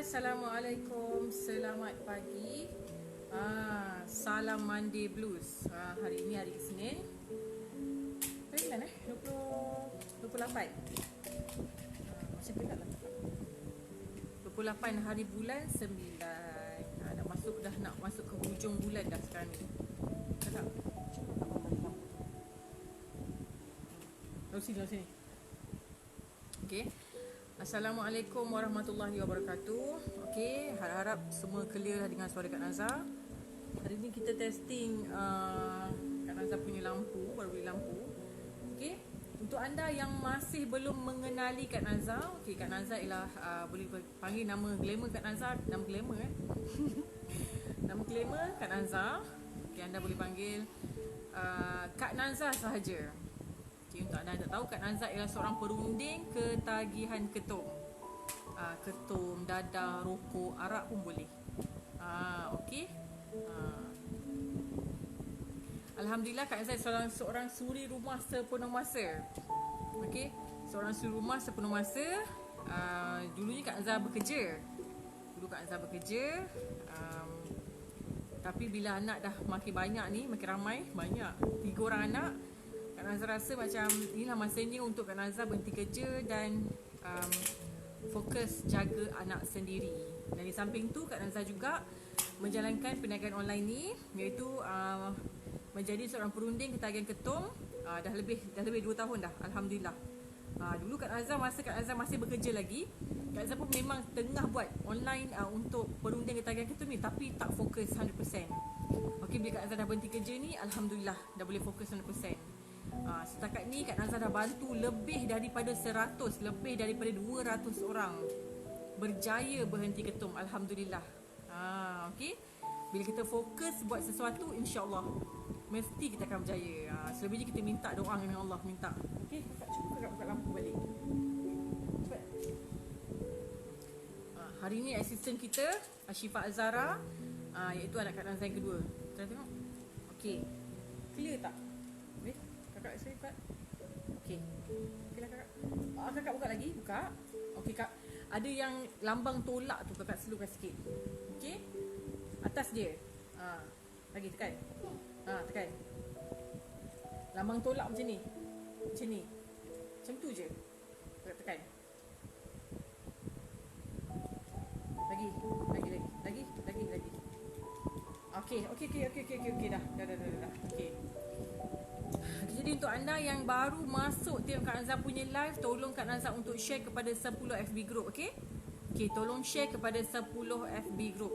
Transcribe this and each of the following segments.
Assalamualaikum, selamat pagi. Salam Monday Blues. Hari ini hari Isnin. Hari mana 28. Macam gelap lah. 28 hari bulan 9. Dah masuk ke hujung bulan dah sekarang ni. Tak. Lalu sini. Okey. Assalamualaikum warahmatullahi wabarakatuh. Okey, harap-harap semua clear dengan suara Kak Nazar. Hari ni kita testing Kak Nazar punya lampu, baru beli lampu. Okey, untuk anda yang masih belum mengenali Kak Nazar, okey, Kak Nazar ialah boleh panggil nama glamour Kak Nazar, nama glamour nama glamour Kak Nazar. Okey, anda boleh panggil Kak Nazar sahaja. Okay, untuk anda yang tak tahu, Kak Nazar ialah seorang perunding ketagihan ketum. Ketum, dadah, rokok, arak pun boleh. Okey. Alhamdulillah, Kak Nazar seorang suri rumah sepenuh masa. Okey, seorang suri rumah sepenuh masa. Dulunya Kak Nazar bekerja. Tapi bila anak dah makin banyak ni, makin ramai, banyak 3 orang anak, Kak Nazar rasa macam inilah masanya untuk Kak Nazar berhenti kerja dan fokus jaga anak sendiri. Dan di samping tu, Kak Nazar juga menjalankan perniagaan online ni, iaitu menjadi seorang perunding ketagihan ketum. Dah lebih 2 tahun dah, Alhamdulillah. Dulu Kak Nazar, masa Kak Nazar masih bekerja lagi, Kak Nazar pun memang tengah buat online untuk perunding ketagihan ketum ni, tapi tak fokus 100%. Okey, bila Kak Nazar dah berhenti kerja ni, Alhamdulillah dah boleh fokus 100%. Setakat ni Kak Nazar dah bantu lebih daripada 100, lebih daripada 200 orang berjaya berhenti ketum, Alhamdulillah. Okey, bila kita fokus buat sesuatu, insya-Allah mesti kita akan berjaya. Selebihnya kita minta doa dengan Allah, minta. Okey, cuba kakak buka lampu balik. Cepat. Hari ni asisten kita Syifa Azara, iaitu anak Kak Nazar yang kedua. Kita tengok. Okey, clear tak? Kakak saya buka. Okey. Okeylah kakak. Kakak buka lagi, buka. Okey kak. Ada yang lambang tolak tu, kakak slowkan sikit. Okey. Atas dia. Lagi tekan. Tekan. Lambang tolak macam ni. Macam ni. Macam tu je. Kakak tekan. Lagi. Okey, dah. Okey. Jadi untuk anda yang baru masuk tengok Kak Nazar punya live, tolong Kak Nazar untuk share kepada 10 FB group, okey? Okey, tolong share kepada 10 FB group.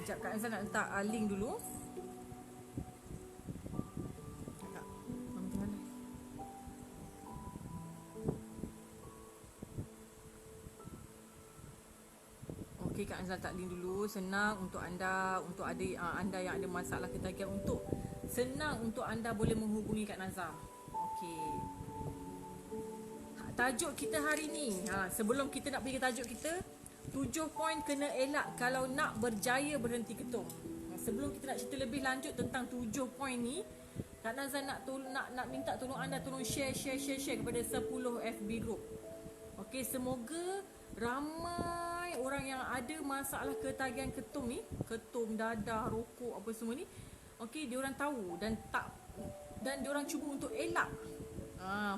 Sekejap Kak Nazar nak letak link dulu. Kakak, mama tengah live. Okey, Kak Nazar letak link dulu. Senang untuk anda, untuk anda yang ada masalah ketagihan, senang untuk anda boleh menghubungi Kak Nazar. Okey. Tajuk kita hari ni, sebelum kita nak pergi ke tajuk kita, 7 poin kena elak kalau nak berjaya berhenti ketum. Sebelum kita nak cerita lebih lanjut tentang 7 poin ni, Kak Nazar nak minta tolong anda, tolong share kepada 10 FB group. Okey, semoga ramai orang yang ada masalah ketagihan ketum ni, ketum, dadah, rokok, apa semua ni, okey, diorang tahu dan diorang cuba untuk elak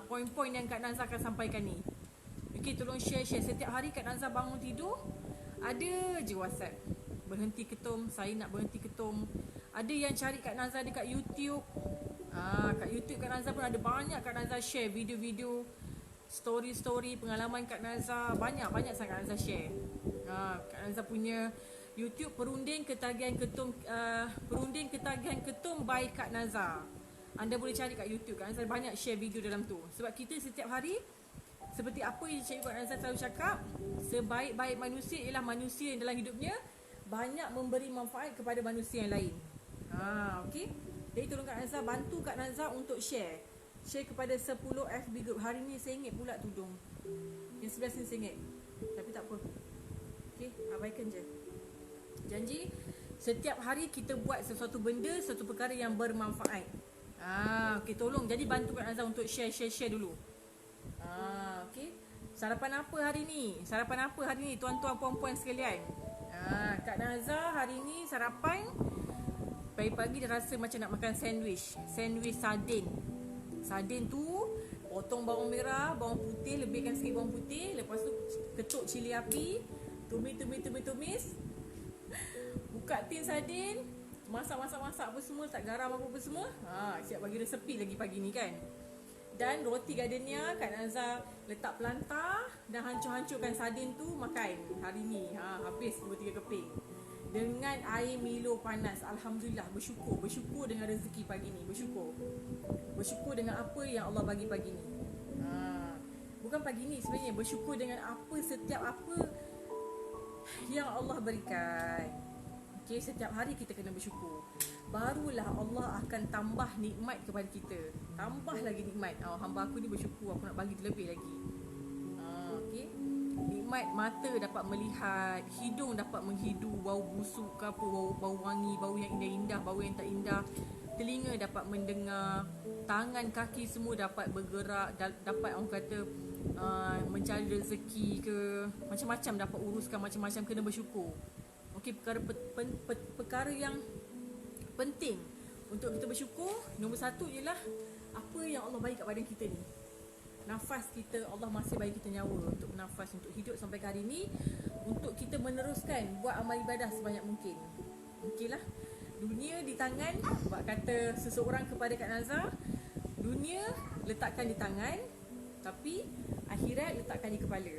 poin-poin yang Kak Nazar akan sampaikan ni. Okey, tolong share. Setiap hari Kak Nazar bangun tidur, ada je WhatsApp, berhenti ketum, saya nak berhenti ketum. Ada yang cari Kak Nazar dekat YouTube. Kat YouTube Kak Nazar pun ada banyak Kak Nazar share video-video, story pengalaman Kak Nazar. Banyak sangat Kak Nazar share. Kak Nazar punya YouTube perunding ketagihan ketum, by Kak Nazar. Anda boleh cari kat YouTube. Kak Nazar banyak share video dalam tu. Sebab kita setiap hari, seperti apa yang Cikgu Kak Nazar selalu cakap, sebaik-baik manusia ialah manusia yang dalam hidupnya banyak memberi manfaat kepada manusia yang lain. Okey. Jadi tolong Kak Nazar, bantu Kak Nazar untuk share kepada 10 FB group. Hari ni RM1 pula tudung. Yang sebelah sini RM1. Tapi tak apa. Okey, abaikan je. Janji setiap hari kita buat sesuatu benda, sesuatu perkara yang bermanfaat. Okey, tolong jadi bantu Kak Nazar untuk share dulu. Okey. Sarapan apa hari ni? Sarapan apa hari ni tuan-tuan puan-puan sekalian? Kak Nazar hari ni sarapan pagi-pagi dah rasa macam nak makan sandwich. Sandwich sardin. Sardin tu potong bawang merah, bawang putih, lebihkan sikit bawang putih, lepas tu ketuk cili api, tumis. Buka tin sardin, masak apa semua, tak garam apa semua. Siap bagi resepi lagi pagi ni kan. Dan roti gardenia Kak Nazar letak pelantar dan hancur-hancurkan sardin tu makan hari ni. Habis 2-3 keping. Dengan air Milo panas. Alhamdulillah, bersyukur dengan rezeki pagi ni. Bersyukur dengan apa yang Allah bagi pagi ni. Bukan pagi ni sebenarnya, bersyukur dengan setiap apa yang Allah berikan. Okay, setiap hari kita kena bersyukur. Barulah Allah akan tambah nikmat kepada kita. Tambah lagi nikmat. Hamba aku ni bersyukur, aku nak bagi dia lebih lagi. Okay. Nikmat mata dapat melihat, hidung dapat menghidu bau busuk ke apa, bau wangi, bau yang indah-indah, bau yang tak indah. Telinga dapat mendengar, tangan kaki semua dapat bergerak, dapat orang kata mencari rezeki ke, macam-macam dapat uruskan, macam-macam, kena bersyukur. Okey, perkara yang penting untuk kita bersyukur, nombor satu ialah apa yang Allah bagi kat badan kita ni. Nafas kita, Allah masih bagi kita nyawa untuk bernafas, untuk hidup sampai ke hari ni, untuk kita meneruskan buat amal ibadah sebanyak mungkin. Okeylah. Dunia di tangan, sebab kata seseorang kepada Kak Nazar, dunia letakkan di tangan, tapi akhirat letakkan di kepala.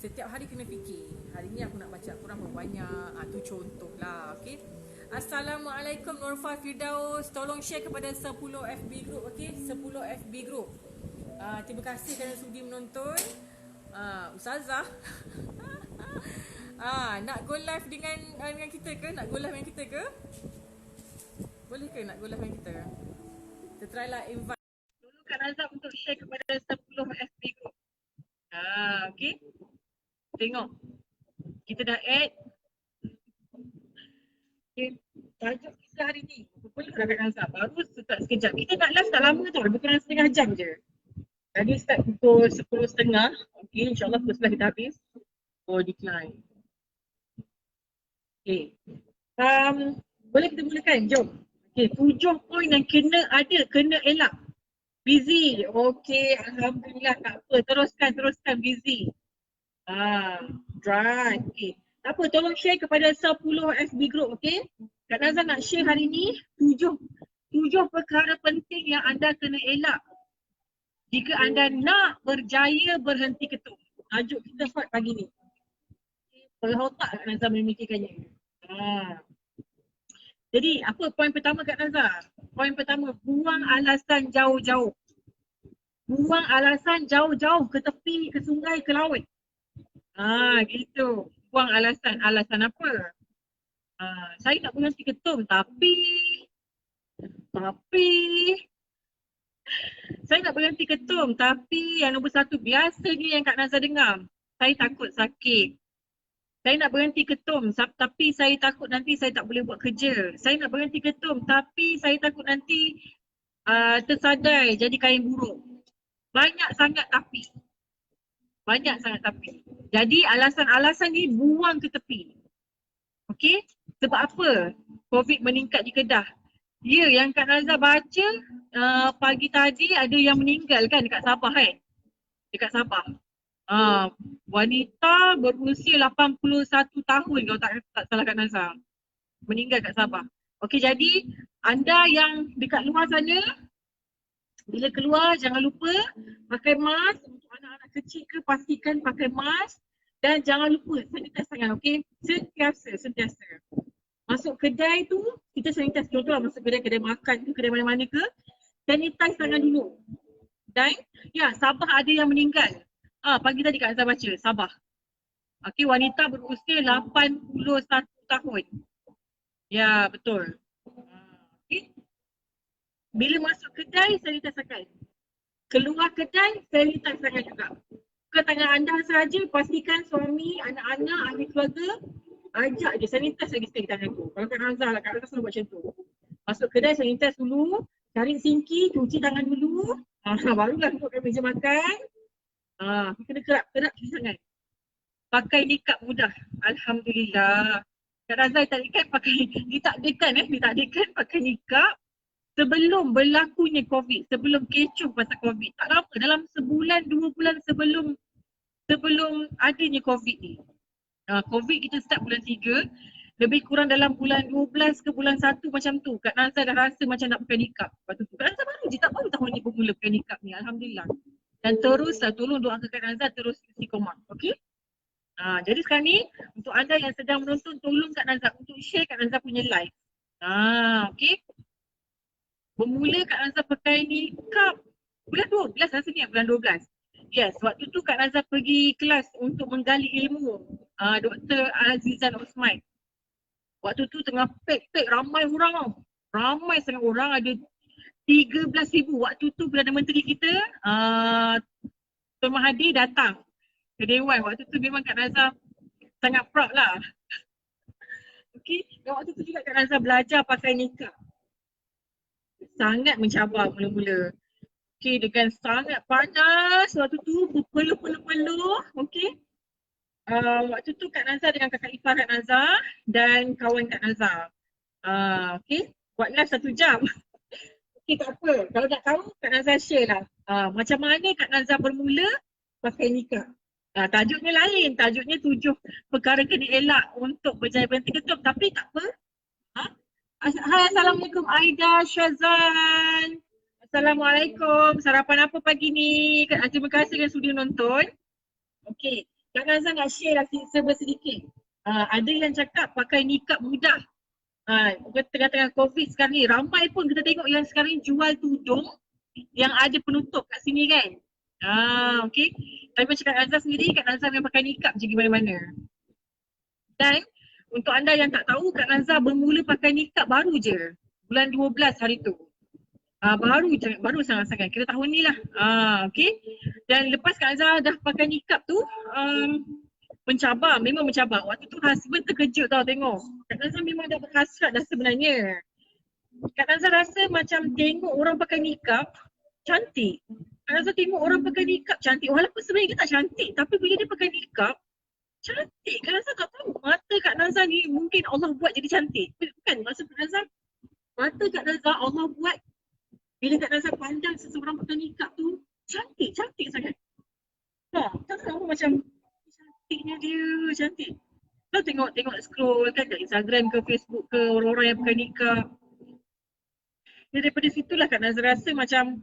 Setiap hari kena fikir, hari ni aku nak baca Quran berapa banyak. Tu contohlah. Okay. Assalamualaikum Nurfah Firdaus. Tolong share kepada 10 FB group. Okay, 10 FB group. Terima kasih kerana sudi menonton. Ustazah nak go live dengan kita ke? Nak go live dengan kita ke? Boleh ke nak go live dengan kita? Kita try lah invite dulu Kak Nazar untuk share kepada 10 FB group. Okay. Tengok. Kita dah add. Okay. Tajuk kita hari ni. Boleh Kak Nazar? Baru start sekejap. Kita nak live tak lama tau. Lebih kurang setengah jam je. Tadi start pukul 10.30. Okay. InsyaAllah pukul 11 kita habis. Decline. Okay. Boleh kita mulakan? Jom. Okay. 7 poin yang kena elak. Busy. Okay. Alhamdulillah. Tak apa. Teruskan. Busy. Right. Okay. Tak apa, tolong share kepada 10 FB group, okay? Kak Nazar nak share hari ni 7 perkara penting yang anda kena elak jika anda nak berjaya berhenti ketum. Tajuk kita hot pagi ni. Kalau otak Kak Nazar memikirkannya. Jadi, apa poin pertama Kak Nazar? Poin pertama, buang alasan jauh-jauh. Buang alasan jauh-jauh ke tepi, ke sungai, ke laut. Gitu. Buang alasan. Alasan apa? Saya nak berhenti ketum tapi saya nak berhenti ketum tapi yang nombor satu biasanya yang Kak Nazar dengar, saya takut sakit. Saya nak berhenti ketum tapi saya takut nanti saya tak boleh buat kerja. Saya nak berhenti ketum tapi saya takut nanti tersadai jadi kain buruk. Banyak sangat tapi. Jadi alasan-alasan ni buang ke tepi. Okey? Sebab apa? COVID meningkat di Kedah. Ya, yang Kak Nazar baca pagi tadi ada yang meninggal kan dekat Sabah kan? Dekat Sabah. Wanita berusia 81 tahun kalau tak salah Kak Nazar. Meninggal kat Sabah. Okey, jadi anda yang dekat luar sana, bila keluar jangan lupa pakai mask. Untuk anak-anak kecil ke pastikan pakai mask. Dan jangan lupa sanitize tangan, okey? Sentiasa. Masuk kedai tu, kita sanitize. Contohlah masuk kedai makan ke, kedai mana-mana ke, sanitize tangan dulu. Dan ya, Sabah ada yang meninggal. Pagi tadi Kak Azhar baca, Sabah. Okey, wanita berusia 81 tahun. Ya, betul. Okay. Bila masuk kedai, sanitize tangan. Keluar kedai, sanitize tangan juga. Bukan tangan anda sahaja, pastikan suami, anak-anak, ahli keluarga, ajak je sanitize lagi sekali tangan tu. Kalau Kak Nazar lah, Kak Nazar selalu buat macam tu. Masuk kedai, sanitize dulu, cari sinki, cuci tangan dulu, barulah duduk kat meja makan. Kena kerap sangat. Pakai nikab mudah. Alhamdulillah. Kak Razai ditakdirkan pakai nikab sebelum berlakunya COVID, sebelum kecoh pasal COVID. Tak lama, dalam sebulan, 2 bulan sebelum adanya COVID ni. COVID kita start bulan 3, lebih kurang dalam bulan 12 ke bulan 1 macam tu. Kak Nazar dah rasa macam nak pakai nikab. Lepas tu Kak Nazar baru je, tak baru tahun ni bermula pakai nikab ni. Alhamdulillah. Dan teruslah, tolong doakan Kak Nazar terus istiqomah. Okay? Jadi sekarang ni, untuk anda yang sedang menonton, tolong Kak Nazar untuk share Kak Nazar punya live. Okay? Bermula Kak Nazar pakai nikab bulan 12 rasanya, bulan 12. Yes, waktu tu Kak Nazar pergi kelas untuk menggali ilmu Dr. Azizan Osman. Waktu tu tengah pack ramai orang tau. Ramai sangat orang, ada 13,000. Waktu tu Perdana Menteri kita Tuan Mahathir datang ke Dewan. Waktu tu memang Kak Nazar sangat proud lah. Okay, dan waktu tu juga Kak Nazar belajar pakai nikab. Sangat mencabar mula-mula. Okay, dengan sangat panas waktu tu, berpeluh-peluh. Okay. Waktu tu Kak Nazar dengan kakak ipar Kak Nazar dan kawan Kak Nazar. Okay, buat live 1 jam. Okay, tak apa. Kalau nak tahu, Kak Nazar share lah. Macam mana Kak Nazar bermula pakai nikah. Tajuknya lain. Tajuknya 7 perkara kena elak untuk berjaya berhenti ketum. Tapi tak apa. Hai, Assalamualaikum Aida, Syazan. Assalamualaikum. Sarapan apa pagi ni? Terima kasih kerana sudi nonton. Okey, Kak Nazar nak share lah sedikit. Ada yang cakap pakai nikab mudah. Tengah-tengah COVID sekarang ni, ramai pun kita tengok yang sekarang jual tudung yang ada penutup kat sini kan. Okey. Tapi macam Kak Nazar sendiri, Kak Nazar memang pakai nikab je di mana-mana. Dan untuk anda yang tak tahu, Kak Nazar bermula pakai nikab baru je. Bulan 12 hari tu. Baru sangat-sangat. Kira tahun ni lah. Okay. Dan lepas Kak Nazar dah pakai nikab tu, memang mencabar. Waktu tu husband terkejut tau tengok. Kak Nazar memang dah berhasrat dah sebenarnya. Kak Nazar rasa macam tengok orang pakai nikab, cantik. Kak Nazar tengok orang pakai nikab cantik. Walaupun sebenarnya dia tak cantik, tapi bila dia pakai nikab, cantik. Kak Nazar tak tahu. Mata Kak Nazar ni mungkin Allah buat jadi cantik. Bukan maksud Kak Nazar. Mata Kak Nazar Allah buat bila Kak Nazar pandang seseorang pakai nikab tu, cantik sangat. Tak tahu macam cantiknya dia, cantik. Kau tengok scroll kan kat Instagram ke Facebook ke orang-orang yang pakai nikab. Daripada situlah Kak Nazar rasa macam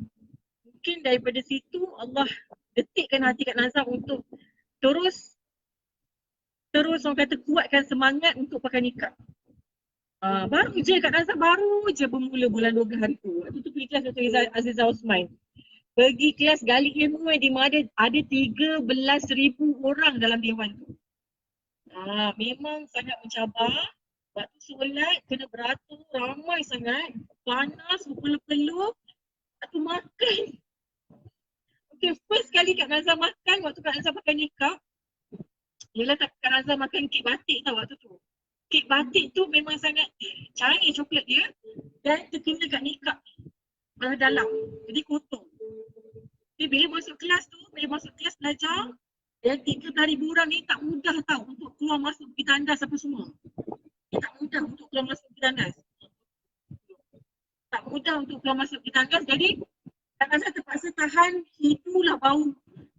mungkin daripada situ Allah detikkan hati Kak Nazar untuk terus orang kata kuatkan semangat untuk pakai nikab. Baru je Kak Nazar bermula bulan 12 hari tu. Waktu tu pergi kelas Dr. Azizah Osman. Pergi kelas gali ilmu di mana ada 13,000 orang dalam dewan tu. Memang sangat mencabar. Waktu solat kena beratur ramai sangat. Panas, berpeluh-peluh. Waktu makan. Okay, first kali Kak Nazar makan waktu Kak Nazar pakai nikab. Yelah Kak Nazar makan kek batik tau waktu tu. Kek batik tu memang sangat cair coklat dia dan terkena kat nikab dalam. Jadi kotor. Jadi bila masuk kelas belajar, yang 13,000 orang ni tak mudah tau untuk keluar masuk pergi tandas apa semua. Tak mudah untuk keluar masuk pergi tandas. Jadi Kak Nazar terpaksa tahan itulah bau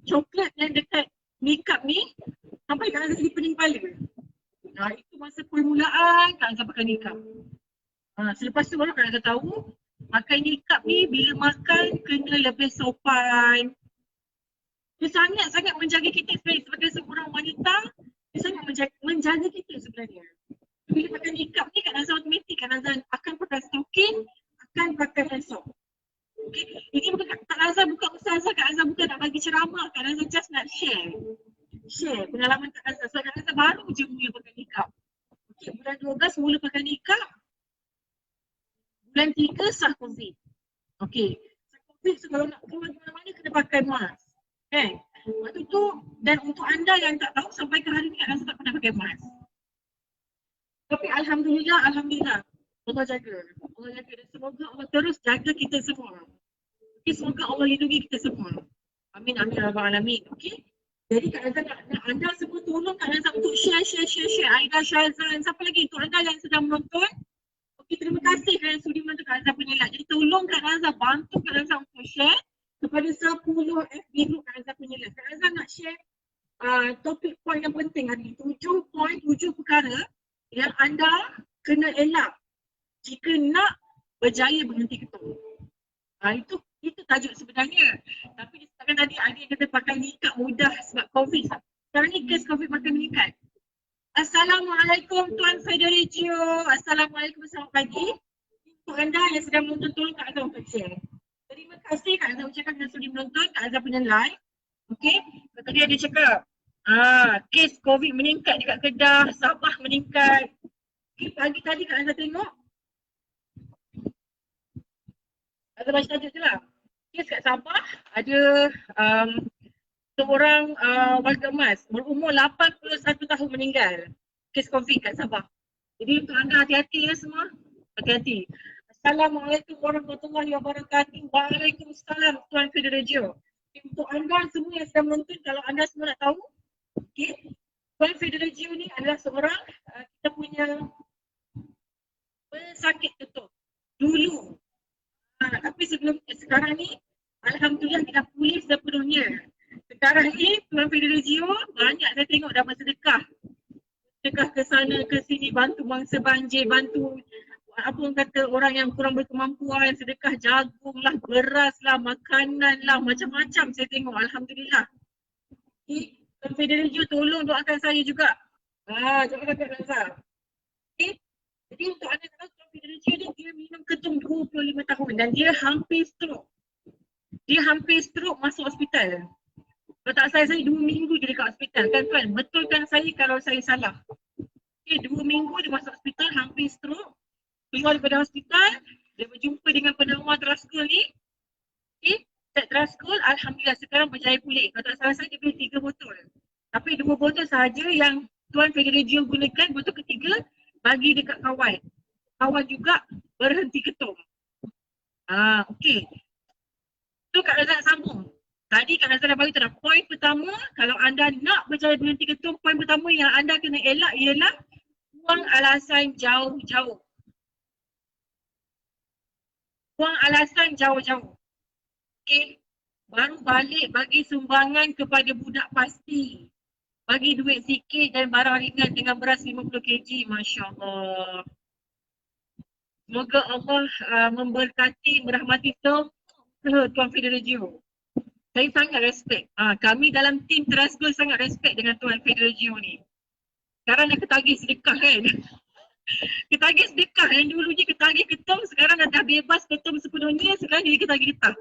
coklat yang dekat nikab ni sampai Kak Nazar jadi pening kepala. Itu masa permulaan Kak Nazar pakai nikab. Selepas tu baru Kak Nazar tahu pakai nikab ni bila makan kena lebih sopan. Dia sangat-sangat menjaga kita sebagai seorang wanita. Dia sangat menjaga kita sebenarnya. Bila pakai nikab ni Kak Nazar automatik Kak Nazar akan pakai stocking, akan pakai handsock. Okay. Ini bukan Kak Nazar bukan ustazah, Kak Nazar bukan nak bagi ceramah, Kak Nazar just nak share pengalaman Kak Nazar. So Kak Nazar baru je mula pakai nikab. Okay, bulan 12 mula pakai nikab. Bulan 3 sah COVID. Okay, sah COVID so kalau nak keluar mana-mana kena pakai mask. Kan? Waktu tu, dan untuk anda yang tak tahu sampai ke hari ni Kak Nazar tak pernah pakai mask. Tapi Alhamdulillah Allah jaga dan semoga Allah terus jaga kita semua. Okay, semoga Allah lindungi kita semua. Amin, amin, Rabbal Alamin. Okey. Jadi Kak Azhar nak anda semua tolong Kak Azhar untuk share. Aida, Syazan, siapa lagi? Untuk anda yang sedang menonton. Okey, terima kasih kerana sudi menonton Kak Azhar punya live. Jadi tolong Kak Azhar bantu Kak Azhar untuk share kepada 10 FB group Kak Azhar punya live. Kak Azhar nak share topik poin yang penting hari ini. 7 poin, 7 perkara yang anda kena elak jika nak berjaya berhenti ketum. Itu tajuk sebenarnya. Tapi disebabkan tadi ada yang kata pakai nikah mudah sebab COVID. Sekarang ni kes COVID makin meningkat. Assalamualaikum Tuan Federicio. Assalamualaikum, selamat pagi. Untuk anda yang sedang menonton, tolong Kak Azhar untuk share. Terima kasih Kak Azhar ucapkan kerana sudi menonton Kak Azhar punya live. Okey, tadi ada cakap kes COVID meningkat dekat Kedah, Sabah meningkat. Okay, pagi tadi Kak Azhar tengok Azhar baca tajuk je lah. Kes kat Sabah ada seorang warga emas berumur 81 tahun meninggal. Kes COVID kat Sabah. Jadi untuk anda hati-hati ya semua. Hati-hati. Assalamualaikum warahmatullahi wabarakatuh. Waalaikumsalam Tuan Federicio. Untuk anda semua yang sedang menonton, kalau anda semua nak tahu, okay, Tuan Federicio ni adalah seorang kita punya pesakit ketum dulu. Tapi sekarang ni alhamdulillah kita pulih sepenuhnya. Sekarang ni Tuan Federicio banyak saya tengok dah bersedekah. Sedekah ke sana ke sini, bantu mangsa banjir, bantu apa orang kata orang yang kurang berkemampuan, sedekah jagung lah, beras lah, makanan lah, macam-macam saya tengok, alhamdulillah. Okay. Tuan Federicio tolong doakan saya juga. Doakan Kak Nazar. Okay. Jadi untuk anda tahu Tuan Federicio ni dia minum ketum 25 tahun dan dia hampir stroke. Dia hampir stroke masuk hospital. Kalau tak saya 2 minggu je dekat hospital kan Tuan? Betulkan saya kalau saya salah. Okay, 2 minggu dia masuk hospital, hampir stroke. Keluar daripada hospital, dia berjumpa dengan penawar Teraskul ni. Okay, set Teraskul, alhamdulillah sekarang berjaya pulih. Kalau tak salah saya dia beli 3 botol. Tapi 2 botol sahaja yang Tuan Federicio gunakan, botol ketiga bagi dekat kawan. Kawan juga berhenti ketum. Okey. So Kak Razak sambung. Tadi Kak Razak dah bagi tu dah. Poin pertama, kalau anda nak berjaya berhenti ketum, poin pertama yang anda kena elak ialah buang alasan jauh-jauh. Buang alasan jauh-jauh. Okey. Baru balik bagi sumbangan kepada budak pasti. Bagi duit sikit dan barang ringan dengan beras 50 kg. Masya Allah. Semoga Allah memberkati, merahmati Tuan Federicio. Saya sangat respect. Kami dalam tim Teraskul sangat respect dengan Tuan Federicio ni. Sekarang dah ketagih sedekah kan. Ketagih sedekah yang dulunya ketagih ketum, sekarang dah bebas ketum sepenuhnya, sekarang jadi ketagih getah.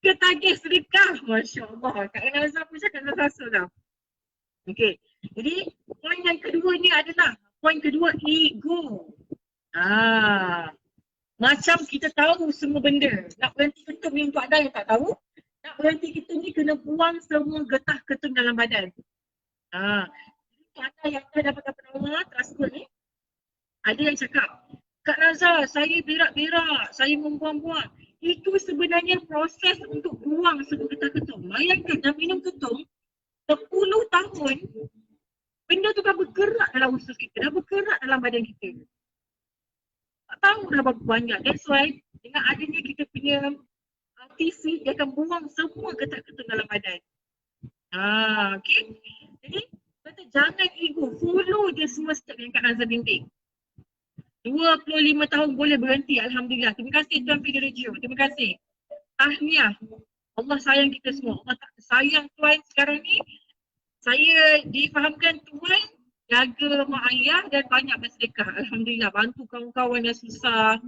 Ketagih sedekah. Masya Allah. Kak Nazar pun cakap rasa dah. Okey. Jadi poin yang kedua ni adalah poin kedua, ego. Macam kita tahu semua benda. Nak berhenti ketum ni untuk anda yang tak tahu, nak berhenti ketum ni kena buang semua getah ketum dalam badan. Untuk anda yang dah dapatkan penawar Teraskul ni, ada yang cakap, Kak Nazar, saya berak-berak, saya membuang-buang. Itu sebenarnya proses untuk buang semua getah ketum. Bayangkan dah minum ketum 10 tahun, benda tu dah bergerak dalam usus kita, dah bergerak dalam badan kita. Tak tahu dah berapa banyak. That's why dengan adanya kita punya TV, dia akan buang semua getah ketum dalam badan. Okay. Jadi, kata jangan ego, follow je semua step yang Kak Nazar bimbing. 25 tahun boleh berhenti, alhamdulillah. Terima kasih Tuan Federicio. Terima kasih. Tahniah. Allah sayang kita semua. Allah sayang Tuan sekarang ni. Saya difahamkan Tuan jaga mak ayah dan banyak bersedekah. Alhamdulillah. Bantu kawan-kawan yang susah.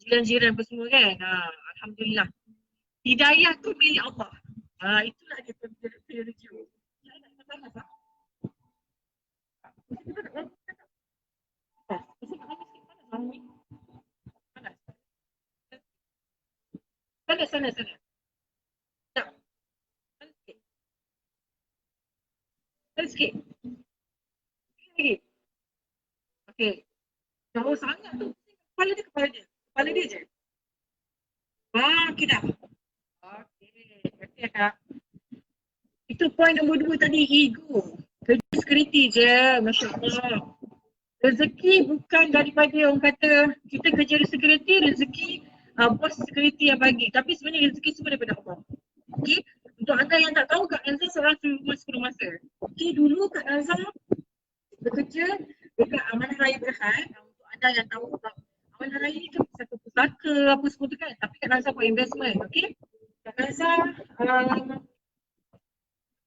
Jiran-jiran apa semua kan. Alhamdulillah. Hidayah tu milik Allah. Itulah dia Tuan Federicio. Saya nak panas tak? Sana. Tak. Sikit. Lagi. Okey. Jauh sangat tu. Kepala dia je. Okey dah. Ya, Kak. Itu poin nombor 2 tadi, ego. Kerja security je, Masya Allah. Rezeki bukan daripada orang kata kita kerja security, rezeki bos security yang bagi. Tapi sebenarnya rezeki semua daripada Allah. Okey, untuk anda yang tak tahu, Kak Nazar seorang rumah 10 masa. Okey, dulu Kak Nazar bekerja dekat Amanah Raya Berhad. Untuk anda yang tahu, Amanah Raya ni kan satu pusaka apa semua tu kan. Tapi Kak Nazar buat investment, okey. Kak Nazar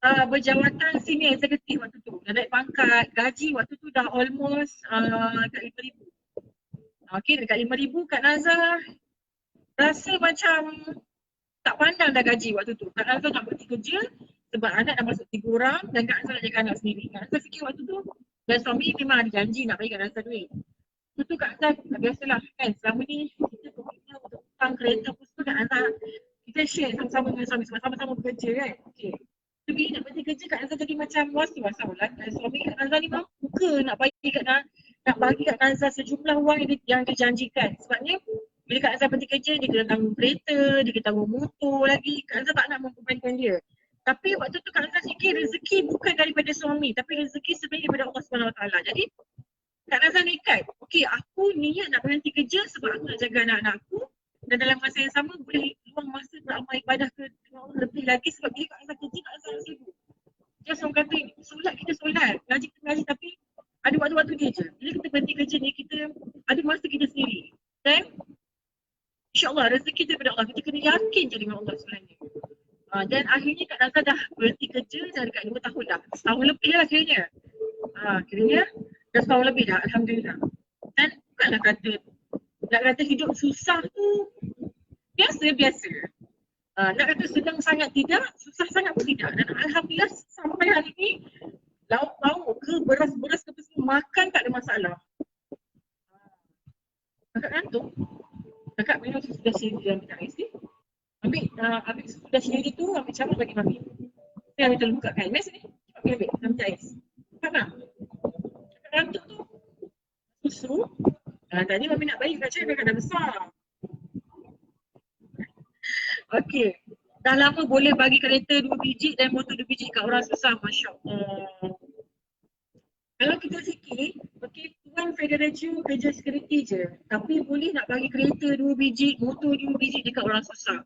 berjawatan senior eksekutif waktu tu. Dah naik pangkat, gaji waktu tu dah almost dekat 5,000. Okey, dekat 5,000 Kak Nazar rasa macam tak pandang dah gaji waktu tu. Kak Nazar nak berhenti kerja sebab anak dah masuk 3 orang dan Kak Nazar nak jaga anak sendiri. Kak Nazar fikir waktu tu dan suami memang ada janji nak bagi Kak Nazar duit. Lepas tu Kak Nazar biasalah kan, selama ni kita komitmen untuk hutang kereta pun semua Kak Nazar kita share sama-sama dengan suami sebab sama-sama bekerja kan. Okey. Bila nak berhenti kerja Kak Nazar jadi macam was-was lah. Dan suami Kak Nazar ni mampu ke nak bagi Kak Nazar sejumlah wang yang dijanjikan. Sebabnya bila Kak Nazar berhenti kerja, dia kena tanggung kereta, dia kena tanggung motor lagi. Kak Nazar tak nak membebankan dia. Tapi waktu tu Kak Nazar fikir rezeki bukan daripada suami, tapi rezeki sebenarnya daripada Allah SWT. Jadi Kak Nazar nekat, okey aku niat nak berhenti kerja sebab aku nak jaga anak-anak aku. Dan dalam masa yang sama boleh luang masa beramal ibadah ke Allah lebih lagi sebab bila Kak Nazar kerja, Kak Nazar sibuk. Just orang kata, solat kita solat, ngaji kita ngaji, tapi ada waktu-waktu dia je. Bila kita berhenti kerja ni, kita ada masa kita sendiri. Dan InsyaAllah rezeki daripada Allah. Kita kena yakin je dengan Allah sebenarnya. Dan akhirnya Kak Nazar dah berhenti kerja dah dekat 2 tahun dah. Setahun lebih lah kiranya. Kiranya dah setahun lebih dah, Alhamdulillah. Dan bukanlah nak kata hidup susah tu biasa-biasa. Nak kata senang sangat tidak, susah sangat pun tidak. Dan Alhamdulillah sampai hari ni lauk-lauk ke beras-beras ke semua makan tak ada masalah. Kakak ngantuk. Kakak minum sudah sendiri dalam minyak ais ni. Ambil sudah sendiri tu, ambil campur bagi mami. Saya ambil terlukakan. Mes ni, cepat ambil dalam minyak ais. Cepat nak. Kakak ngantuk tu. Susu. Tadi mami nak bayi kakak kakak dah besar. Okey. Dah lama boleh bagi kereta 2 biji dan motor 2 biji kat orang susah. Masya Allah. Kalau kita fikir, okey, Tuan Federacio kerja security je. Tapi boleh nak bagi kereta 2 biji, motor 2 biji dekat orang susah.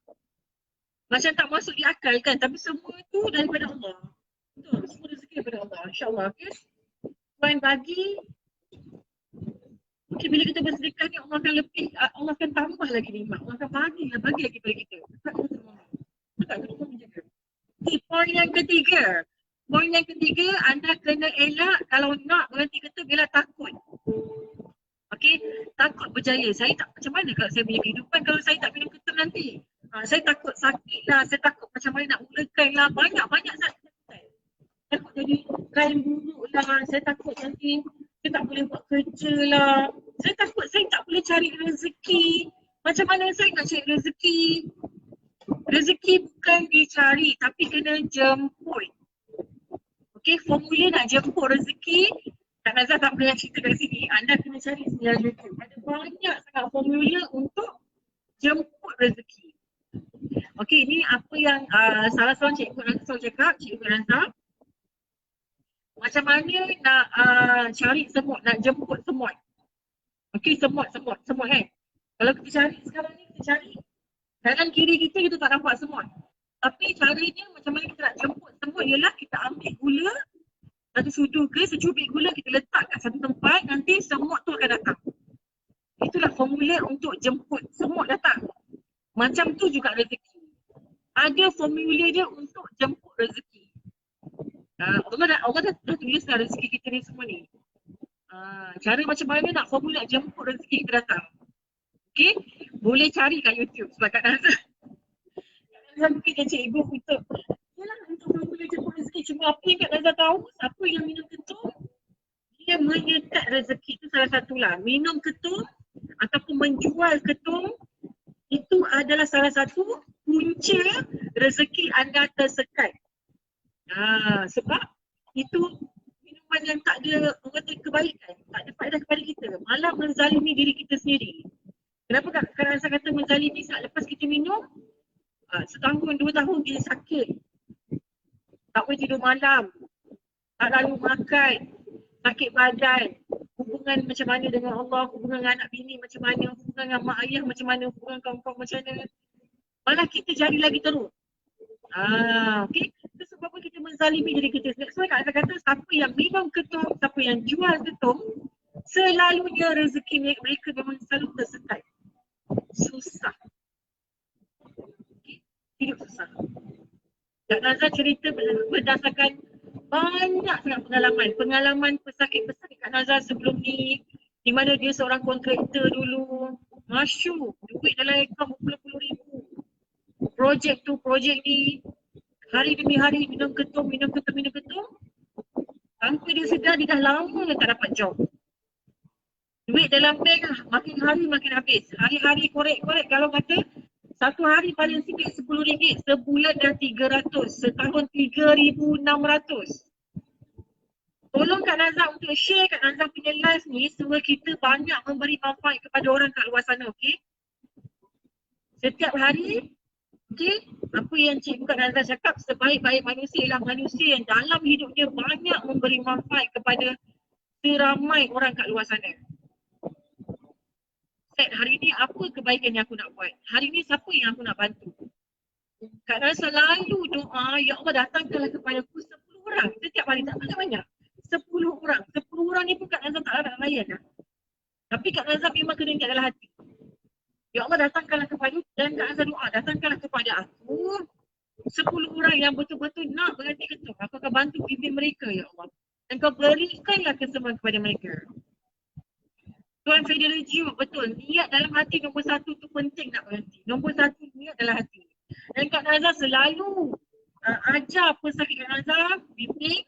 Macam tak masuk di akal kan? Tapi semua tu daripada Allah. Betul, semua rezeki daripada Allah. InsyaAllah, okey. Tuan bagi, okey, bila kita bersedekah ni Allah akan lebih, Allah akan tambah lagi nikmat. Allah akan bagi lagi pada kita. Tak kena menjaga. Poin yang ketiga. Poin yang ketiga, anda kena elak kalau nak berhenti kerja bila takut. Okey, takut berjaya. Saya tak, macam mana kalau saya punya kehidupan kalau saya tak minum ketum nanti? Saya takut sakit lah, saya takut macam mana nak mulakan lah. Banyak sakit. Takut jadi kain buruk lah, saya takut nanti saya tak boleh buat kerja lah. Saya takut saya tak boleh cari rezeki. Macam mana saya nak cari rezeki? Rezeki bukan dicari tapi kena jemput. Okey, formula nak jemput rezeki, Kak Nazar tak boleh cerita kat sini. Anda kena cari sendiri YouTube. Ada banyak sangat formula untuk jemput rezeki. Okey, ini apa yang salah seorang cikgu Nazar cakap, cikgu Nazar. Macam mana nak cari semut, nak jemput semut. Okey, semut kan. Kalau kita cari sekarang ni, kita cari kanan kiri kita tak nampak semut. Tapi caranya macam mana kita nak jemput semut ialah kita ambil gula, satu sudu ke secubit gula kita letak kat satu tempat, nanti semut tu akan datang. Itulah formula untuk jemput semut datang. Macam tu juga rezeki. Ada formula dia untuk jemput rezeki. Allah dah tuliskan rezeki kita ni semua ni. Cara macam mana nak formula jemput rezeki kita datang. Okay, boleh cari kat YouTube sebab Kak Nazar mungkin dia cikgu untuk formula jemput rezeki. Cuma apa yang Kak Nazar tahu, siapa yang minum ketum, dia menyekat rezeki. Itu salah satulah. Minum ketum ataupun menjual ketum, itu adalah salah satu punca rezeki anda tersekat. Sebab itu minuman yang tak ada kebaikan, tak ada faedah kepada kita, malah menzalimi diri kita sendiri. Kenapa Kak Nazar kata menzalimi? Saat lepas kita minum, Setahun, 2 tahun dia sakit. Tak boleh tidur malam. Tak lalu makan. Sakit badan. Hubungan macam mana dengan Allah, hubungan dengan anak bini macam mana, hubungan dengan mak ayah macam mana, hubungan kawan-kawan macam mana. Malah kita jadi lagi teruk. Okay. Itu sebab apa kita menzalimi diri kita. So Kak Azhar kata siapa yang minum ketum, siapa yang jual ketum, selalunya rezeki mereka memang selalu tersekat. Susah. Okay. Hidup susah. Kak Nazar cerita berdasarkan banyak sangat pengalaman pesakit-pesakit Kak Nazar sebelum ni, di mana dia seorang kontraktor dulu, masyuk, duit dalam akaun berpuluh-puluh ribu. Projek tu, projek ni, hari demi hari minum ketum. Tanpa dia sedar, dia dah lama tak dapat job. Duit dalam bank makin hari makin habis. Hari-hari korek, kalau kata satu hari paling sikit RM10, sebulan dah 300, setahun 3,600. Tolong Kak Nazar untuk share Kak Nazar punya live ni supaya kita banyak memberi manfaat kepada orang kat luar sana, okey? Setiap hari, okey, apa yang Cikgu Kak Nazar cakap, sebaik-baik manusia ialah manusia yang dalam hidupnya banyak memberi manfaat kepada seramai orang kat luar sana. Set, hari ni apa kebaikan yang aku nak buat? Hari ni siapa yang aku nak bantu? Kak Nazar selalu doa, ya Allah datangkanlah kepada aku 10 orang setiap hari, tak banyak-banyak. 10 orang. 10 orang ni pun Kak Nazar tak nak layan lah. Tapi Kak Nazar memang kena niat dalam hati. Ya Allah datangkanlah kepada, dan Kak Nazar doa, datangkanlah kepada aku 10 orang yang betul-betul nak berhenti ketum. Aku akan bantu bimbing mereka, ya Allah. Dan kau berikanlah kesembuhan kepada mereka. Tuan Federal Jiu, betul. Niat dalam hati nombor 1 tu penting nak berhenti. Nombor 1 niat dalam hati. Dan Kak Nazar selalu ajar pesakit Kak Nazar, bimbing.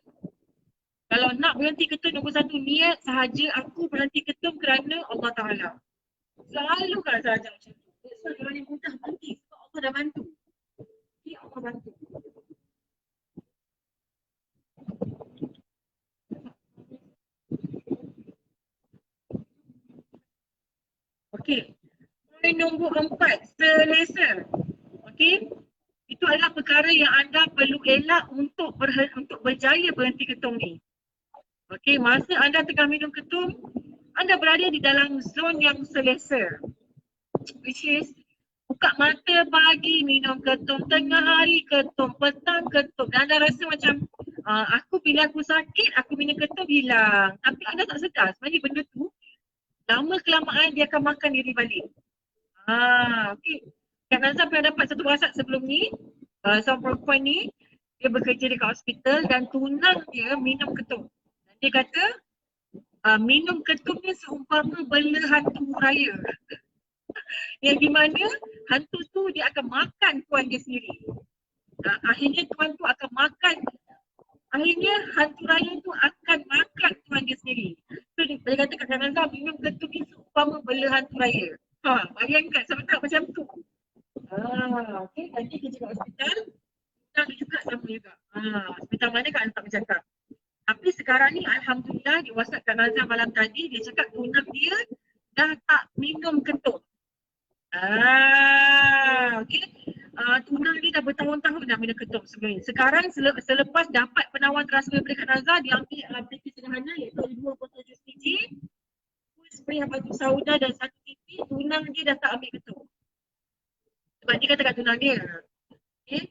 Kalau nak berhenti ketum, nombor 1 niat sahaja aku berhenti ketum kerana Allah Ta'ala. Selalu Kak Nazar ajar macam tu. So, kalau yang mudah berhenti sebab Allah dah bantu. Okay, Allah bantu. Okey. Poin nombor 4, selesa. Okey. Itu adalah perkara yang anda perlu elak untuk berjaya berhenti ketum ni. Okey, masa anda tengah minum ketum, anda berada di dalam zon yang selesa. Which is, buka mata pagi minum ketum, tengah hari ketum, petang ketum. Dan anda rasa macam, aku bila aku sakit, aku minum ketum hilang. Tapi anda tak sedar, sebenarnya benda tu lama kelamaan dia akan makan diri balik. Okey. Kak Nazar pernah dapat satu WhatsApp sebelum ni, seorang perempuan ni, dia bekerja dekat hospital dan tunang dia minum ketum. Dan dia kata, minum ketum ni seumpama bela hantu raya. Yang di mana hantu tu dia akan makan tuan dia sendiri. Akhirnya tuan tu akan makan, akhirnya hantu raya tu akan makan tuan dia sendiri. So dia kata Kak Nazar minum ketum ni seumpama bela hantu raya. Bayangkan sama tak macam tu. Okey, nanti kerja kat hospital, tunang dia juga sama juga. Hospital mana Kak Nazar tak bercakap. Tapi sekarang ni Alhamdulillah di WhatsApp Kak Nazar malam tadi, dia cakap tunang dia dah tak minum ketum. Okey. Tunang dia dah bertahun-tahun dah minum ketum sebenarnya. Sekarang selepas dapat penawar terasa daripada Kak Nazar, dia ambil aplikasi sederhana iaitu 2.7 cc, spray batu sauda dan 1 cc, tunang dia dah tak ambil ketum. Sebab dia kata kat tunang dia, okay,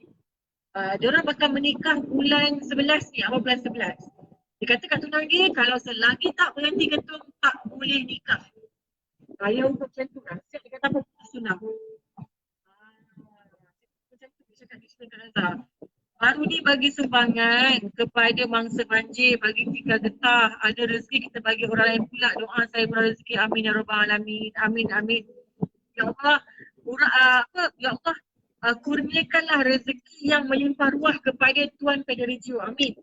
diorang bakal menikah bulan 11 ni, awal bulan 11. Dia kata kat tunang dia, kalau selagi tak berhenti ketum, tak boleh nikah. Saya untuk macam tu lah. Siap dia kata apa putus tunang. Macam tu dia cakap di sini Kak Nazar. Baru ni bagi sumbangan kepada mangsa banjir, bagi tika getah, ada rezeki kita bagi orang lain pula. Doa saya murah rezeki, amin ya rabbal alamin. Amin, amin. Ya Allah, ya Allah, kurniakanlah rezeki yang melimpah ruah kepada Tuan Federal. Amin.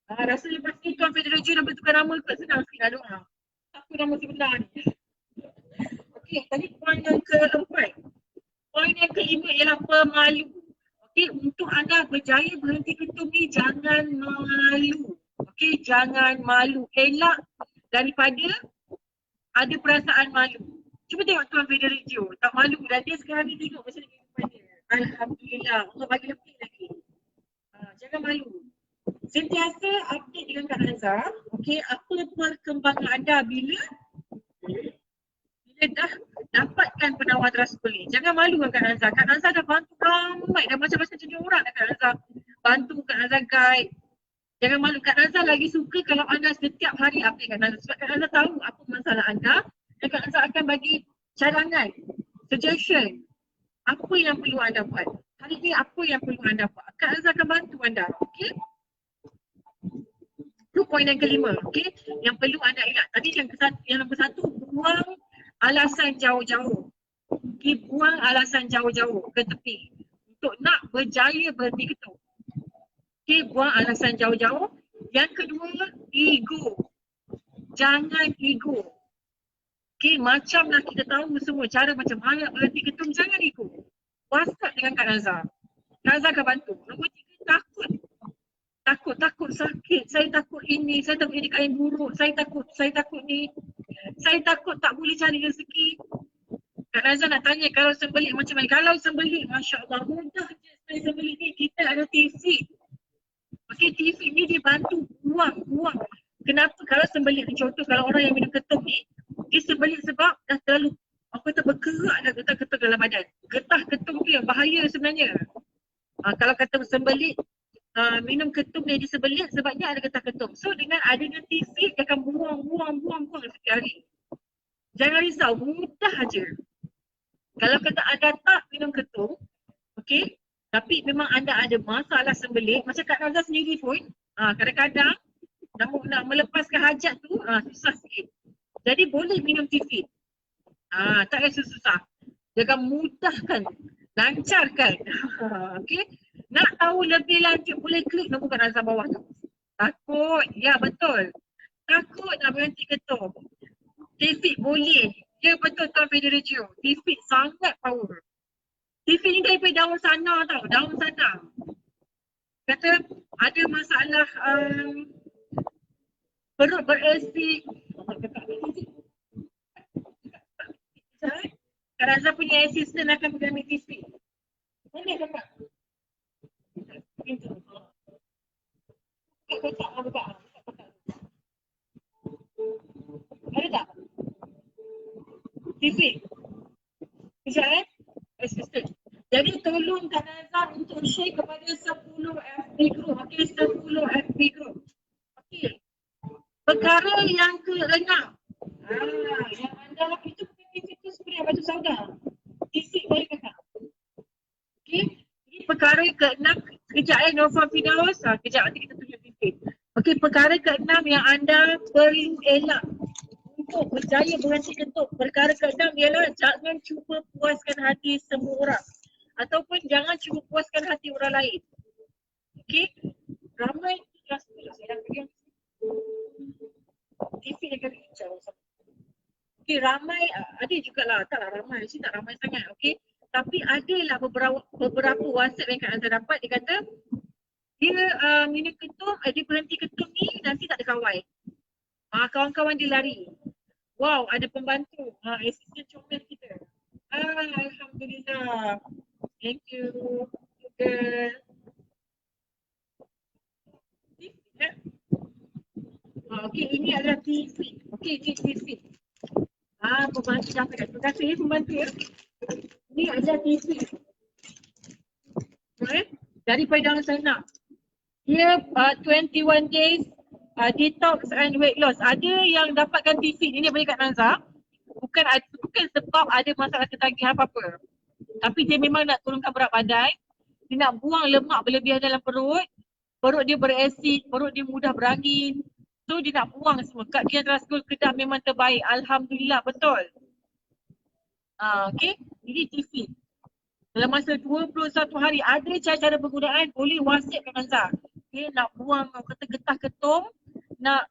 Rasa lepas ni Tuan Federal dah bertukar nama kot, senang sikit lah doa. Apa nama sebenar ni? Okey, tadi poin yang keempat. Poin yang kelima ialah pemalu. Okey, untuk anda berjaya berhenti ketum ni, jangan malu. Okey, jangan malu. Elak daripada ada perasaan malu. Cuba tengok Tuan Federal, tak malu. Dan dia sekarang ni tengok macam ni kehidupan dia. Alhamdulillah. Allah bagi lebih lagi. Jangan malu. Sentiasa update dengan Kak Nazar. Okey, apa perkembangan anda bila dah dapatkan penawar Trustpilih. Jangan malu dengan Kak Nazar. Kak Nazar dah bantu ramai, dah macam-macam jenis orang dah Kak Nazar. Bantu Kak Nazar guide. Jangan malu. Kak Nazar lagi suka kalau anda setiap hari update Kak Nazar. Sebab Kak Nazar tahu apa masalah anda dan Kak Nazar akan bagi cadangan, suggestion. Apa yang perlu anda buat? Hari ni apa yang perlu anda buat? Kak Nazar akan bantu anda. Okey? Itu poin yang kelima. Okey? Yang perlu anda ingat. Tadi yang nombor satu, buang alasan jauh-jauh. Okay, buang alasan jauh-jauh ke tepi untuk nak berjaya berhenti ketuk. Okay, buang alasan jauh-jauh. Yang kedua, ego. Jangan ego. Okay, macamlah kita tahu semua cara macam mana berhenti ketum, jangan ego. WhatsApp dengan Kak Nazar. Kak Nazar akan bantu. Nombor tiga, takut. Takut sakit. Saya takut ini, saya takut jadi kain buruk. Saya takut ni. Saya takut tak boleh cari rezeki. Kak Nazar nak tanya kalau sembelit macam mana? Kalau sembelit, Masya Allah, mudah je saya sembelit ni. Kita ada TV. Okey, TV ni dia bantu buang. Kenapa kalau sembelit ni, contoh kalau orang yang minum ketum ni, dia sembelit sebab dah terlalu bergerak dah getah-getah dalam badan. Getah ketum tu yang bahaya sebenarnya. Kalau kata sembelit, minum ketum dia disebelit sebabnya ada getah ketum. So dengan adanya TV, dia akan buang setiap hari. Jangan risau, mudah aja. Kalau kata anda tak minum ketum, okey, tapi memang anda ada masalah sembelit, macam Kak Nazar sendiri pun, kadang-kadang nak melepaskan hajat tu, susah sikit. Jadi boleh minum TV. Tak rasa susah. Jangan mudahkan, lancarkan. Okey. Nak tahu lebih lanjut boleh klik nombor Kak Nazar bawah tu. Takut, ya betul. Takut nak berhenti ketum. TV boleh. Ya betul Tuan Federation. TV sangat power. TV ni daripada daun sana tau. Daun sana. Kata ada masalah perut berasid. Kak Nazar punya assistant akan pegang TV. Mana kakak? Ada tak? TV. Sekejap assistant. Jadi tolong Kak Nazar untuk share kepada 10 FB group. Okey, 10 FB group. Okey. Perkara yang ke-6. Yang anda itu itu sebenarnya batu sauda. Isi boleh kakak. Okey. Ini perkara ke-6. Sekejap Nova Firdaus. Kejap nanti kita tunjuk titik. Okey, perkara ke-6 yang anda perlu elak untuk berjaya berhenti ketuk. Perkara ke-6 ialah jangan cuba puaskan hati semua orang. Ataupun jangan cuba puaskan hati orang lain. Okey. Ramai kelas saya pegang TV yang kami hijau. Okey, ramai ada jugalah, taklah ramai, mesti tak ramai sangat, okey. Tapi adalah beberapa WhatsApp yang Kak Nazar dapat, dia kata dia minum ketum, dia berhenti ketum ni nanti tak ada kawan. Kawan-kawan dia lari. Wow, ada pembantu. Assistant comel kita. Alhamdulillah. Thank you. Girl. Okey, ini adalah TV. Okey, ini TV. Pembantu dah cakap. Terima kasih pembantu ya. Ini adalah TV. Right? Daripada dalam sana. Dia 21 days detox and weight loss. Ada yang dapatkan TV ni daripada Kak Nazar. Bukan sebab ada masalah ketagihan apa-apa. Tapi dia memang nak turunkan berat badan. Dia nak buang lemak berlebihan dalam perut. Perut dia berasid, perut dia mudah berangin. So dia nak buang semua. Kak Dian Rasul Kedah memang terbaik. Alhamdulillah, betul. Okay, ini TV. Dalam masa 21 hari ada cara-cara penggunaan, boleh WhatsApp Kak Nazar. Okay, nak buang kata getah ketum, nak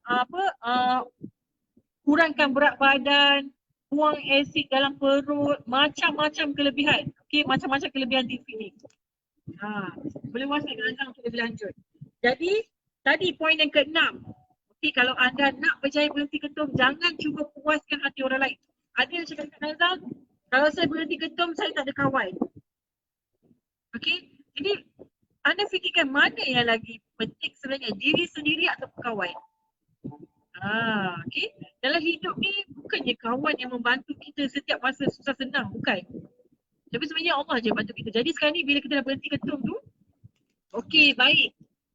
kurangkan berat badan, buang asid dalam perut, macam-macam kelebihan. Okay, macam-macam kelebihan TV ni. Boleh WhatsApp Kak Nazar untuk lebih lanjut. Jadi, tadi poin yang ke-6. Okay, kalau anda nak berjaya berhenti ketum, jangan cuba puaskan hati orang lain. Ada yang cakap Kak Nazar, kalau saya berhenti ketum, saya tak ada kawan. Okey, jadi anda fikirkan mana yang lagi penting sebenarnya, diri sendiri atau kawan? Okey. Dalam hidup ni bukannya kawan yang membantu kita setiap masa susah senang, bukan. Tapi sebenarnya Allah je bantu kita. Jadi sekarang ni bila kita dah berhenti ketum tu, okey, baik.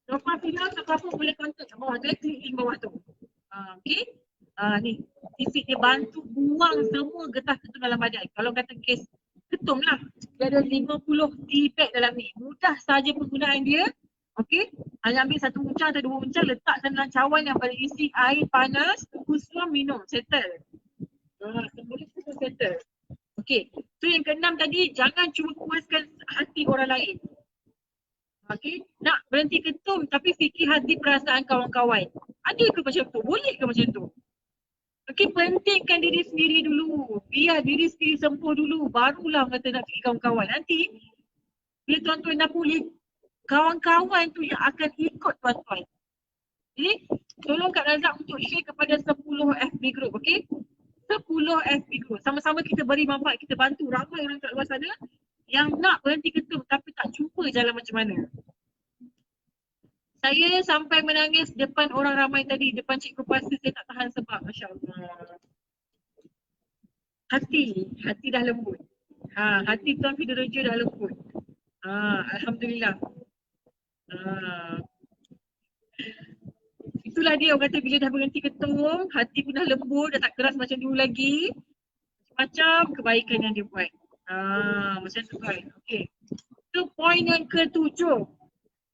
Lepas tu lah, siapa-siapa boleh kontak kat bawah tu, klik link bawah tu. Okey. Ni, titik dia bantu buang semua getah ketum dalam badan. Kalau kata kes ketum lah, dia ada 50 tea bag dalam ni. Mudah saja penggunaan dia. Okey. Hanya ambil satu uncang atau dua uncang, letakkan dalam cawan yang berisi air panas, tunggu suam, minum. Settle. Sebelum itu settle. Okey. So yang keenam tadi, jangan cuba puaskan hati orang lain. Okey. Nak berhenti ketum tapi fikir hati perasaan kawan-kawan. Ada ke macam tu? Boleh ke macam tu? Okey, pentingkan diri sendiri dulu. Biar diri sendiri sembuh dulu. Barulah kata nak fikir kawan-kawan. Nanti bila tuan-tuan dah pulih, kawan-kawan tu yang akan ikut tuan-tuan. Jadi, tolong Kak Razak untuk share kepada 10 FB group, okey? 10 FB group. Sama-sama kita beri manfaat, kita bantu ramai orang kat luar sana yang nak berhenti ketum tapi tak jumpa jalan macam mana. Saya sampai menangis depan orang ramai tadi, depan cikgu puasa saya tak tahan sebab Masya Allah. Hati dah lembut. Hati Tuan Fiderejo dah lembut. Alhamdulillah. Itulah dia orang kata bila dah berhenti ketum, hati pun dah lembut, dah tak keras macam dulu lagi. Macam kebaikan yang dia buat. Macam tu kan. Okay. Itu poin yang ke-7.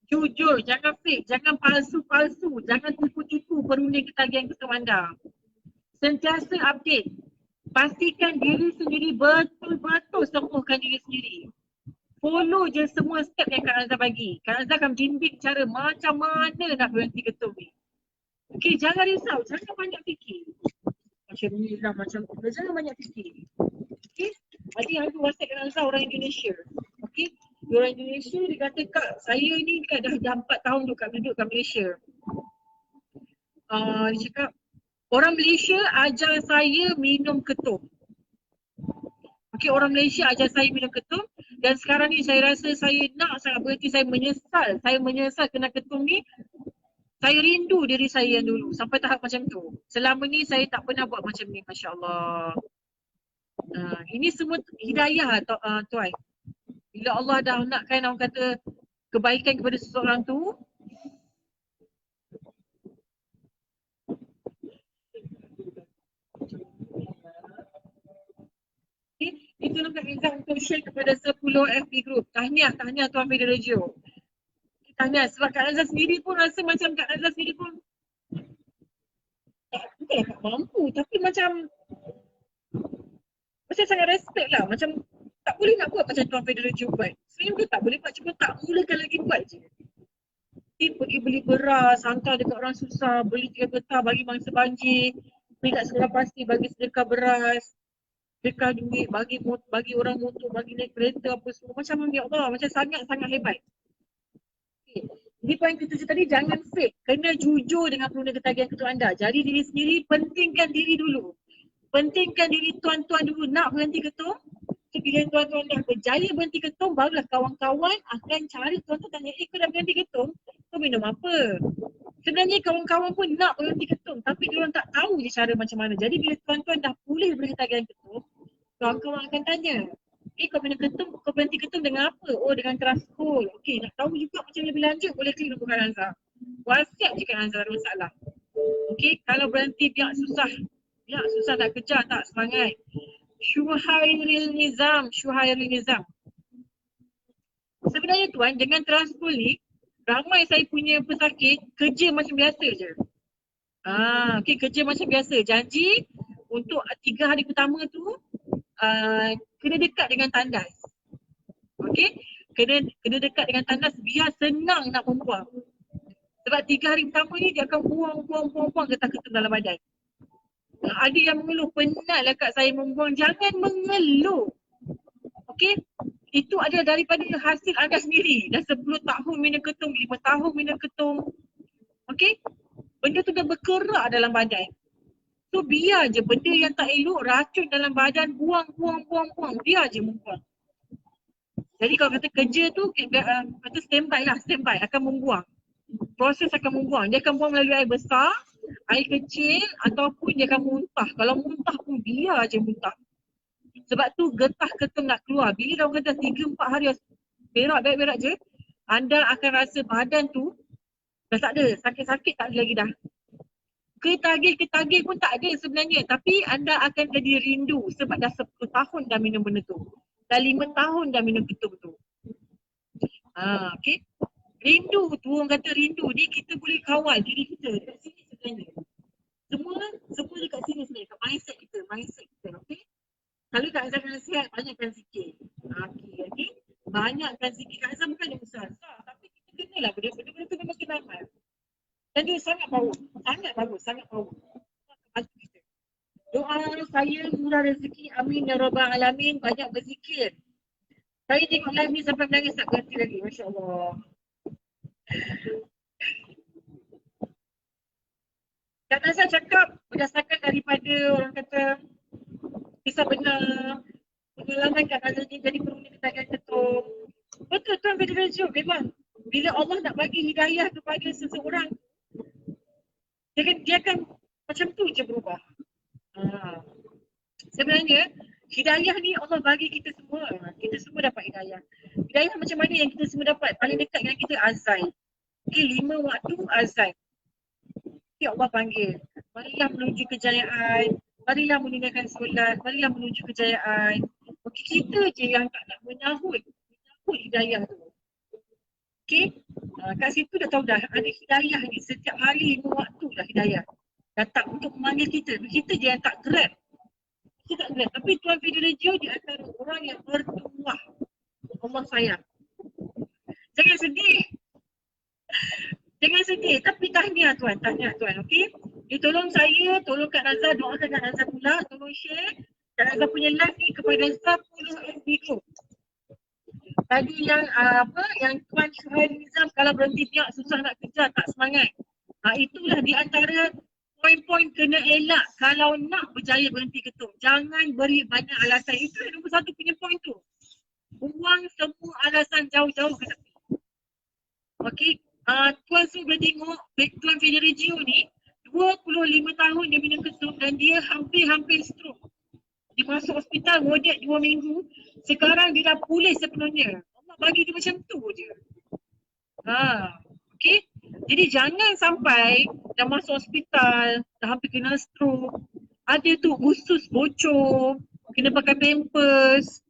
Jujur, jangan fake, jangan palsu-palsu, jangan tipu-tipu perunding ketagihan ketum anda. Sentiasa update. Pastikan diri sendiri betul-betul sembuhkan diri sendiri. Follow je semua step yang Kak Azhar bagi. Kak Azhar akan bimbing cara macam mana nak berhenti ketum ni. Okay, jangan risau, jangan banyak fikir. Macam ni lah, macam tu. Jangan banyak fikir. Okay, ada yang aku WhatsApp Kak Azhar orang Indonesia. Okay, orang Indonesia dia kata, Kak, saya ni dah 4 tahun duduk kat Malaysia. Dia cakap, orang Malaysia ajar saya minum ketum. Okay, orang Malaysia ajar saya minum ketum dan sekarang ni saya rasa saya nak sangat berhenti, saya menyesal kena ketum ni. Saya rindu diri saya yang dulu sampai tahap macam tu. Selama ni saya tak pernah buat macam ni, Masya Allah. Ini semua hidayah tuan. Bila Allah dah nakkan orang kata kebaikan kepada seseorang tu, itu nak Izzah untuk share kepada 10 FB group. Tahniah Tuan Fiderejo. Tahniah sebab Kak Azhar sendiri pun rasa macam Kak Azhar sendiri pun bukanlah tak mampu tapi macam sangat respect lah. Macam tak boleh nak buat macam Tuan Fiderejo buat. Sebenarnya bukan tak boleh buat, cuma tak mulakan lagi buat je. Pergi beli beras, hantar dekat orang susah, beli 3 getah bagi mangsa banjir, pergi kat sekolah pasti bagi sedekah beras, sedekah duit, bagi orang motor, bagi naik kereta apa semua. Macam ya Allah, macam sangat-sangat hebat. Okay. Jadi poin ke-7 tadi, jangan fake. Kena jujur dengan perunding ketagihan ketum anda. Jadi diri sendiri, pentingkan diri dulu. Pentingkan diri tuan-tuan dulu nak berhenti ketum. So, bila tuan-tuan dah berjaya berhenti ketum, barulah kawan-kawan akan cari tuan-tuan tanya, kau dah berhenti ketum? Kau minum apa? Sebenarnya kawan-kawan pun nak berhenti ketum tapi diorang tak tahu je cara macam mana. Jadi bila tuan-tuan dah pulih berhenti ketagihan ketum, kawan-kawan akan tanya, kau minum ketum, kau berhenti ketum dengan apa? Oh, dengan Kraskol. Okay, nak tahu juga macam lebih lanjut, boleh klik nombor Kak Azhar. WhatsApp je Kak Azhar, ada masalah. Okay, kalau berhenti biar susah nak kejar, tak semangat. Syuhairil Nizam. Sebenarnya tuan, dengan Kraskol ni, ramai saya punya pesakit kerja macam biasa je. Okay, kerja macam biasa. Janji untuk 3 hari pertama tu kena dekat dengan tandas. Okay, kena dekat dengan tandas biar senang nak membuang. Sebab 3 hari pertama ni dia akan buang getah ketum dalam badan. Ada yang mengeluh, penatlah Kak saya membuang. Jangan mengeluh. Okay, itu adalah daripada hasil anda sendiri. Dah 10 tahun minum ketum, 5 tahun minum ketum. Okay, benda tu dah berkerak dalam badan. So biar je benda yang tak elok, racun dalam badan, buang. Biar je membuang. Jadi kalau kata kerja tu, kata standby akan membuang. Proses akan membuang. Dia akan buang melalui air besar, air kecil ataupun dia akan muntah. Kalau muntah pun biar je muntah. Sebab tu getah ketum nak keluar. Bila orang kata 3-4 hari berak je, anda akan rasa badan tu dah tak ada. Sakit-sakit tak ada lagi dah. Ketagih pun tak ada sebenarnya. Tapi anda akan jadi rindu sebab dah 10 tahun dah minum benda tu. Dah 5 tahun dah minum ketum tu. Okay. Rindu tu, orang kata rindu ni kita boleh kawal diri kita dekat sini sebenarnya. Semua dekat sini sebenarnya. Kat mindset kita. Okay. Kalau Kak Azhar kena sihat, banyakkan zikir. Okay. Banyakkan zikir. Kak Azhar bukan yang besar. Tapi kita kenalah benda-benda tu memang kena amal. Dan dia sangat bagus. Sangat bagus. Doa saya murah rezeki. Amin ya rabbal alamin. Banyak berzikir. Saya tengok live ni sampai menangis tak berhenti lagi. Masya Allah. Kak Nazar cakap berdasarkan daripada orang kata kisah benar, pengalaman Kak Nazar ni jadi penghuni ketagihan ketum. Betul Tuan Federation memang. Bila Allah nak bagi hidayah kepada seseorang, dia akan macam tu je berubah. Sebenarnya hidayah ni Allah bagi kita semua. Kita semua dapat hidayah. Hidayah macam mana yang kita semua dapat? Paling dekat dengan kita azan. Okay, 5 waktu azan. Okay, Allah panggil. Marilah menuju kejayaan. Marilah meninggalkan solat. Marilah menuju kejayaan. Okay, kita je yang tak nak menyahut hidayah tu. Okay, kat situ dah tahu dah ada hidayah ni. Setiap hari 5 waktu dah hidayah datang untuk memanggil kita. Kita je yang tak grab. Kita tak grab. Tapi Tuan Federation di antara orang yang bertuah. Allah sayang. Jangan sedih. Tapi tahniah Tuan. Okay. Dia tolong saya, tolong Kak Nazar, doakan Kak Nazar pula. Tolong share Kak Nazar punya live ni kepada 10 FB group. Tadi yang Tuan Syuhail Nizam kalau berhenti pihak susah nak kejar, tak semangat. Itulah di antara poin-poin kena elak kalau nak berjaya berhenti ketum. Jangan beri banyak alasan. Itu yang nombor 1 punya poin tu. Buang semua alasan jauh-jauh ke tepi. Okay. Tuan semua boleh tengok Tuan Federation ni 25 tahun dia minum ketum dan dia hampir stroke. Dia masuk hospital warded 2 minggu. Sekarang dia dah pulih sepenuhnya. Allah bagi dia macam tu je. Okay. Jadi jangan sampai dah masuk hospital, dah hampir kena stroke. Ada tu usus bocor, kena pakai pampers.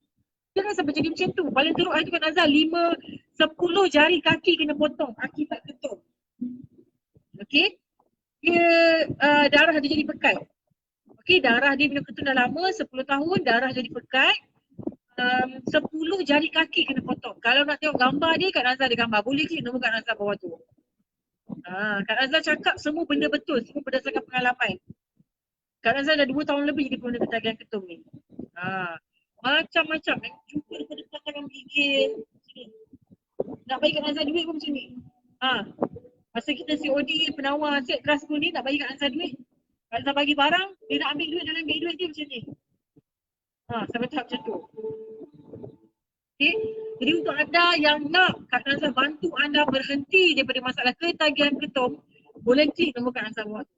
Jangan sampai jadi macam tu. Paling teruk hari tu Kak Nazar 10 jari kaki kena potong akibat ketum. Okay. Dia darah dia jadi pekat. Okay, darah dia minum ketum dah lama, 10 tahun darah jadi pekat. 10 jari kaki kena potong. Kalau nak tengok gambar dia, Kak Nazar ada gambar. Boleh klik nombor Kak Nazar bawah tu. Kak Nazar cakap semua benda betul, semua berdasarkan pengalaman. Kak Nazar dah 2 tahun lebih jadi pengguna ketagihan ketum ni. Macam-macam. Jumpa depan-depan tangan gigil. Nak bagi Kak Nazar duit pun macam ni. Masa kita COD, penawar set keras pun ni nak bagi Kak Nazar duit. Kak Nazar bagi barang, dia nak ambil duit dalam beg duit dia macam ni. Sampai tahap macam tu. Okay. Jadi untuk anda yang nak Kak Nazar bantu anda berhenti daripada masalah ketagihan ketum, boleh klik nombor Kak Nazar buat.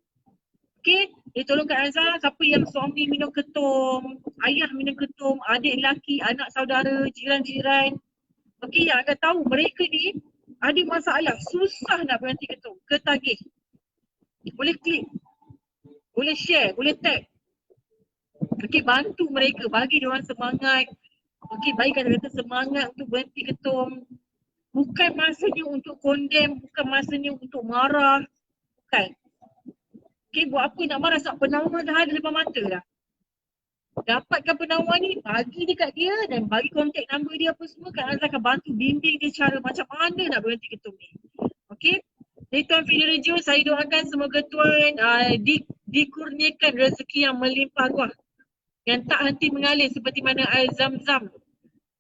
Okay. Dia tolong Kak Nazar, siapa yang suami minum ketum, ayah minum ketum, adik lelaki, anak saudara, jiran-jiran. Okay, yang anda tahu mereka ni ada masalah, susah nak berhenti ketum, ketagih. Boleh klik, boleh share, boleh tag. Okay, bantu mereka, bagi diorang semangat. Okay, bagi kata-kata semangat untuk berhenti ketum. Bukan masanya untuk condemn, bukan masanya untuk marah. Bukan. Okay, buat apa nak marah sebab penawar dah ada depan mata dah. Dapatkan penawar ni, bagi dekat dia dan bagi kontak nombor dia apa semua. Kak Nazar akan bantu bimbing dia cara macam mana nak berhenti ketum ni. Okay. Jadi Tuan Federation, saya doakan semoga Tuan dikurniakan rezeki yang melimpah ruah. Yang tak henti mengalir seperti mana air Zam-Zam.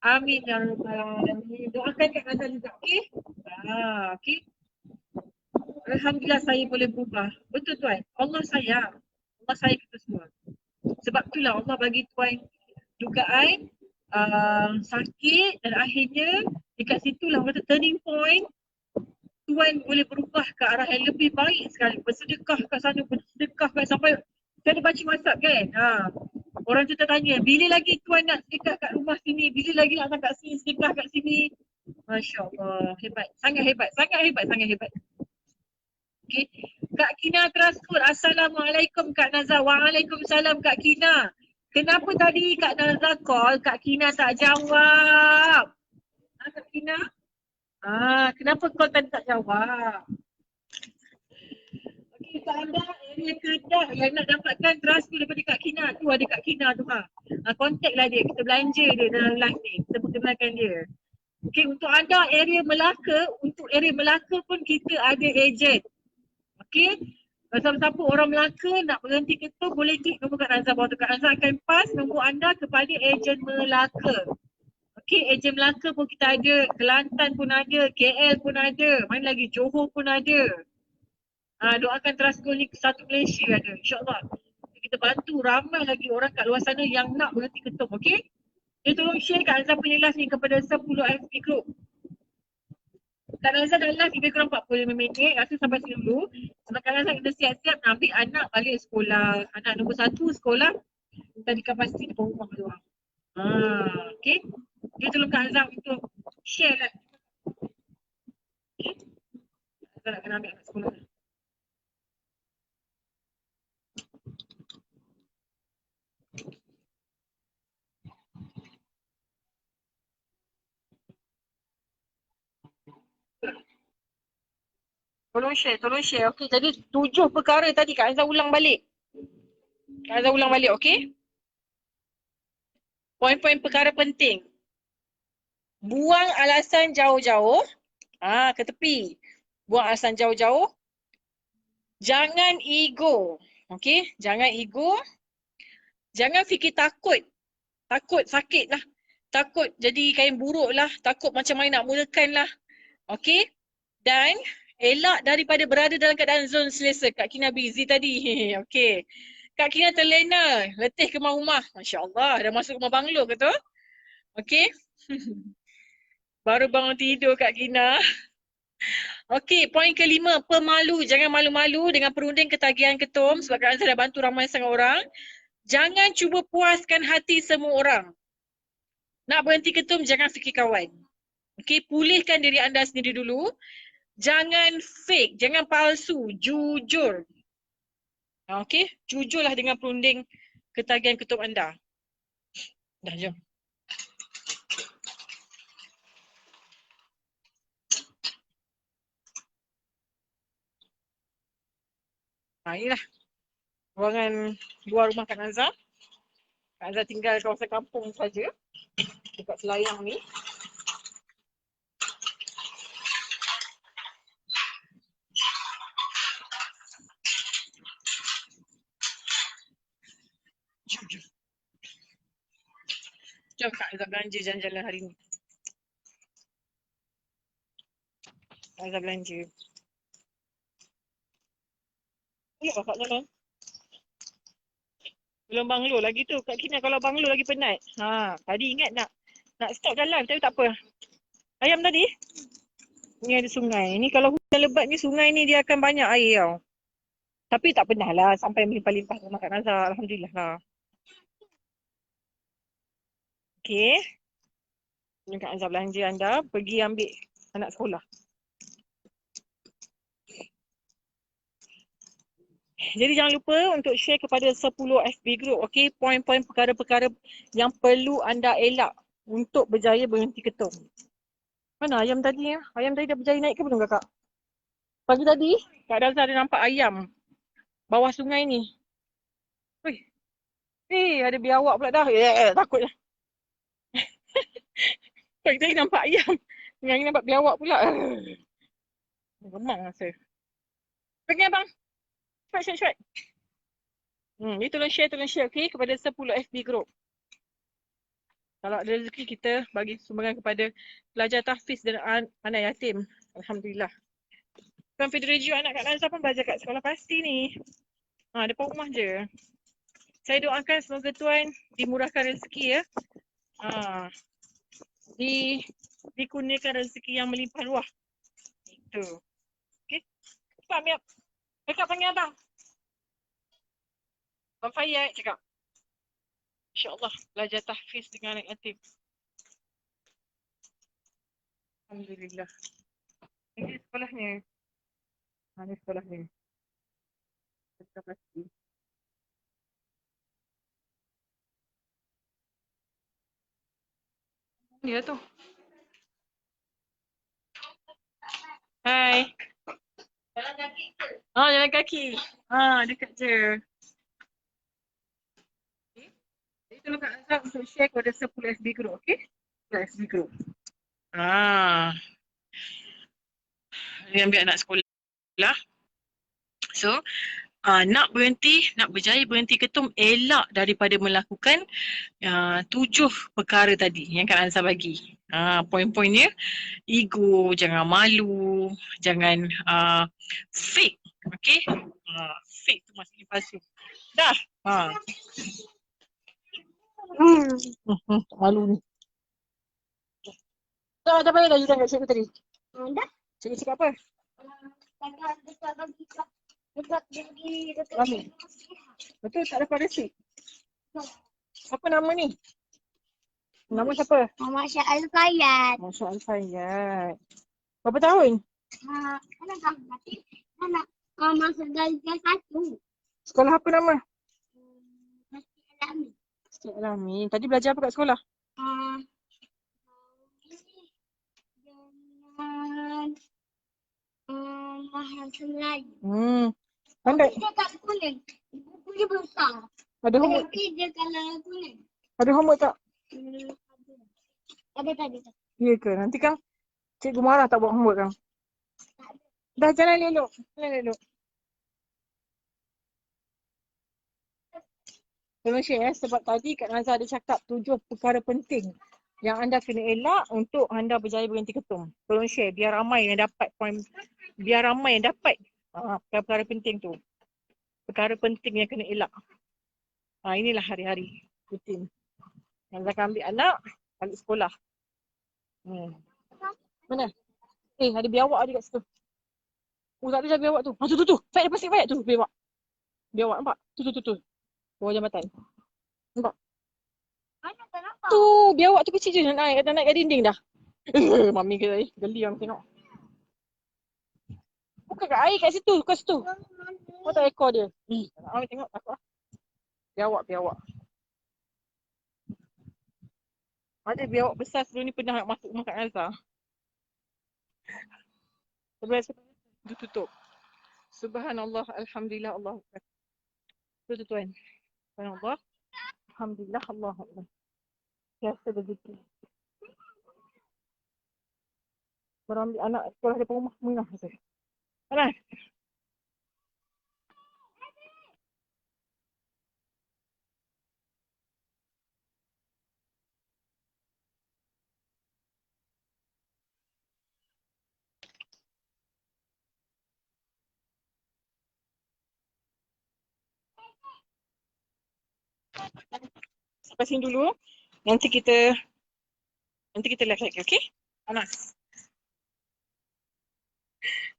Amin ya rabbal alamin. Doakan Kak Nazar juga. Okay. Okay. Alhamdulillah saya boleh berubah. Betul Tuan. Allah sayang. Allah sayang kita semua. Sebab itulah Allah bagi Tuan dugaan sakit dan akhirnya dekat situlah kata turning point, Tuan boleh berubah ke arah yang lebih baik sekali. Bersedekah kat sana, bersedekah kat sampai saya ada baca WhatsApp kan. Orang tu tertanya, bila lagi Tuan nak sedekah kat rumah sini? Bila lagi nak datang kat sini, sedekah kat sini? Masya Allah, hebat. Sangat hebat, sangat hebat, sangat hebat. Okay. Kak Kina Transport, Assalamualaikum Kak Nazar. Waalaikumsalam Kak Kina. Kenapa tadi Kak Nazar call, Kak Kina tak jawab? Kak Kina? Kenapa call tadi tak jawab? Okey, Kak Anda area Kedah yang nak dapatkan transport daripada Kak Kina tu, ada Kak Kina tu contact lah dia, kita belanja dia dalam live ni, kita perkenalkan dia. Okey, untuk anda area Melaka pun kita ada ejen. Okey, siapa-siapa orang Melaka nak berhenti Ketul boleh klik nombor Kak Nazar bawah tu. Kak Nazar akan pass nombor anda kepada ejen Melaka. Okey, ejen Melaka pun kita ada, Kelantan pun ada, KL pun ada, mana lagi, Johor pun ada. Doakan Transport ni satu Malaysia ada, insyaAllah. Kita bantu ramai lagi orang kat luar sana yang nak berhenti Ketul, okey? Jadi tolong share Kak Nazar punya live ni kepada 10 FB group. Kak Nazar dah live lebih kurang 45 minit, rasa sampai sini dulu. Sebab Kak Nazar kita siap-siap nak ambil anak balik sekolah. Anak nombor 1 sekolah, tadikan pasti depan rumah tu. Okay. Dia tolong Kak Nazar untuk share lah. Okay. Kak Nazar nak kena ambil anak sekolah. Tolong share. Okey, jadi 7 perkara tadi Kak Azhar ulang balik. Okey? Poin-poin perkara penting. Buang alasan jauh-jauh. Ke tepi. Buang alasan jauh-jauh. Jangan ego. Okey? Jangan ego. Jangan fikir takut. Takut sakit lah. Takut jadi kain buruk lah. Takut macam mana nak mulakan lah. Okey? Dan elak daripada berada dalam keadaan zon selesa. Kak Kina busy tadi. Okey. Kak Kina terlena. Letih ke rumah. Masya Allah. Dah masuk rumah banglo ke tu? Okey. Baru bangun tidur Kak Kina. Okey. Poin kelima. Pemalu. Jangan malu-malu dengan perunding ketagihan ketum. Sebab Kak Azhar dah bantu ramai sangat orang. Jangan cuba puaskan hati semua orang. Nak berhenti ketum, jangan fikir kawan. Okey. Pulihkan diri anda sendiri dulu. Jangan fake, jangan palsu, jujur. Okey, jujurlah dengan perunding ketagihan ketum anda. Dah, jom. Inilah ruangan luar rumah Kak Nazar. Kak Nazar tinggal kawasan kampung saja, dekat Selayang ni. Jom Kak Azhar belanja jalan-jalan hari ni. Kak Azhar belanja. Ya Kak jalan. Belum banglo lagi tu. Kak Kina kalau banglo lagi penat. Tadi ingat nak stop jalan tapi tak apa. Ayam tadi. Ni ada sungai. Ni kalau hujan lebat ni sungai ni dia akan banyak air tau. Tapi tak pernah lah sampai melimpah-limpah rumah Kak Nazar. Alhamdulillah lah. Okey. Ni Kak Nazar belanja anda. Pergi ambil anak sekolah. Jadi jangan lupa untuk share kepada 10 FB group. Okey. Poin-poin perkara-perkara yang perlu anda elak untuk berjaya berhenti ketum. Mana ayam tadi ya? Ayam tadi dah berjaya naik ke belum kakak? Pagi tadi Kak Nazar ada nampak ayam bawah sungai ni. Ada biawak pula dah. Takut lah. Pagi tadi nampak ayam. Yang ni nampak biawak pula. Gemang rasa. Pergi abang. Cepat. Ni tolong share okey kepada 10 FB group. Kalau ada rezeki kita bagi sumbangan kepada pelajar tahfiz dan anak yatim. Alhamdulillah. Tuan Federaji anak Kak Nazar pun belajar kat sekolah pasti ni. Depan rumah je. Saya doakan semoga Tuan dimurahkan rezeki ya. Ah, dikurniakan rezeki yang melimpah ruah. Itu. Okey. Cepat Miap. Cakap panggil abang. Abang Fayyad cakap. InsyaAllah belajar tahfiz dengan anak yatim. Alhamdulillah. Ini sekolahnya. Ini sekolahnya. Terima kasih. Dia tu. Hai. Jalan kaki ke? Jalan kaki. Dekat je. Okay. Jadi tolong Kak Azhar untuk share kepada 10 SB group, okey? 10 SB group. Dia ambil anak sekolah. So, nak berjaya berhenti ketum, elak daripada melakukan 7 perkara tadi yang Kak Azhar bagi. Poin-poinnya, ego, jangan malu, jangan fake. Okay? Fake tu maksudnya palsu. Dah. Malu ni. Dah bayar dah kat cikgu tadi. Dah. Cikgu cakap apa? Dekat. Betul tak dapat resip? Apa nama ni? Nama siapa? Muhammad Syah Al-Fayyad. Masya Al-Fayyad. Berapa tahun? Anak tahun nanti anak masuk darjah 1. Sekolah apa nama? Masjid Al-Amin. Masjid Al-Amin. Tadi belajar apa kat sekolah? Dengan bahasa Melayu. Pandai. Dia tak kuning. Buku dia besar. Ada homework? Tapi dia kalau kuning. Ada homework tak? Ada tadi. Ya ke? Nanti kan cikgu marah tak buat homework kan? Dah jalan elok. Tolong share sebab tadi Kak Nazar ada cakap 7 perkara penting yang anda kena elak untuk anda berjaya berhenti ketum. Tolong share biar ramai yang dapat poin, biar ramai yang dapat perkara-perkara penting tu. Perkara penting yang kena elak. Inilah hari-hari rutin. Yang Nazar akan ambil anak balik sekolah. Mana? Ada biawak ada kat situ. Tak ada dah biawak tu. Tu. Faid pasti Faid tu biawak. Biawak nampak? Tu. Bawah jambatan. Nampak? Mana tak nampak? Tu biawak tu kecil je nak naik kat dinding dah. Mami kata geli orang tengok. Bukan kat air kat situ. Kau tak ekor dia. Mami tengok takut lah. Biawak. Ada biawak besar sebelum ni pernah nak masuk rumah Kak Nazar. Sebelah tutup. Subhanallah, Alhamdulillah, Allah. Betul tuan. Subhanallah, Alhamdulillah, Allah. Biasa begitu. Baru ambil anak sekolah depan rumah, menah tu. Mana? Sampai sini dulu. Nanti kita live lagi, okey? Anas.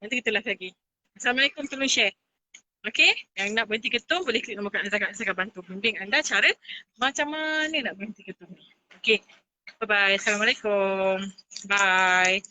Nanti kita live lagi. Assalamualaikum, tolong share. Okey? Yang nak berhenti ketum boleh klik nombor Kak Nazar. Kak Nazar akan bantu bimbing anda cara macam mana nak berhenti ketum. Okey. Bye-bye. Assalamualaikum. Bye.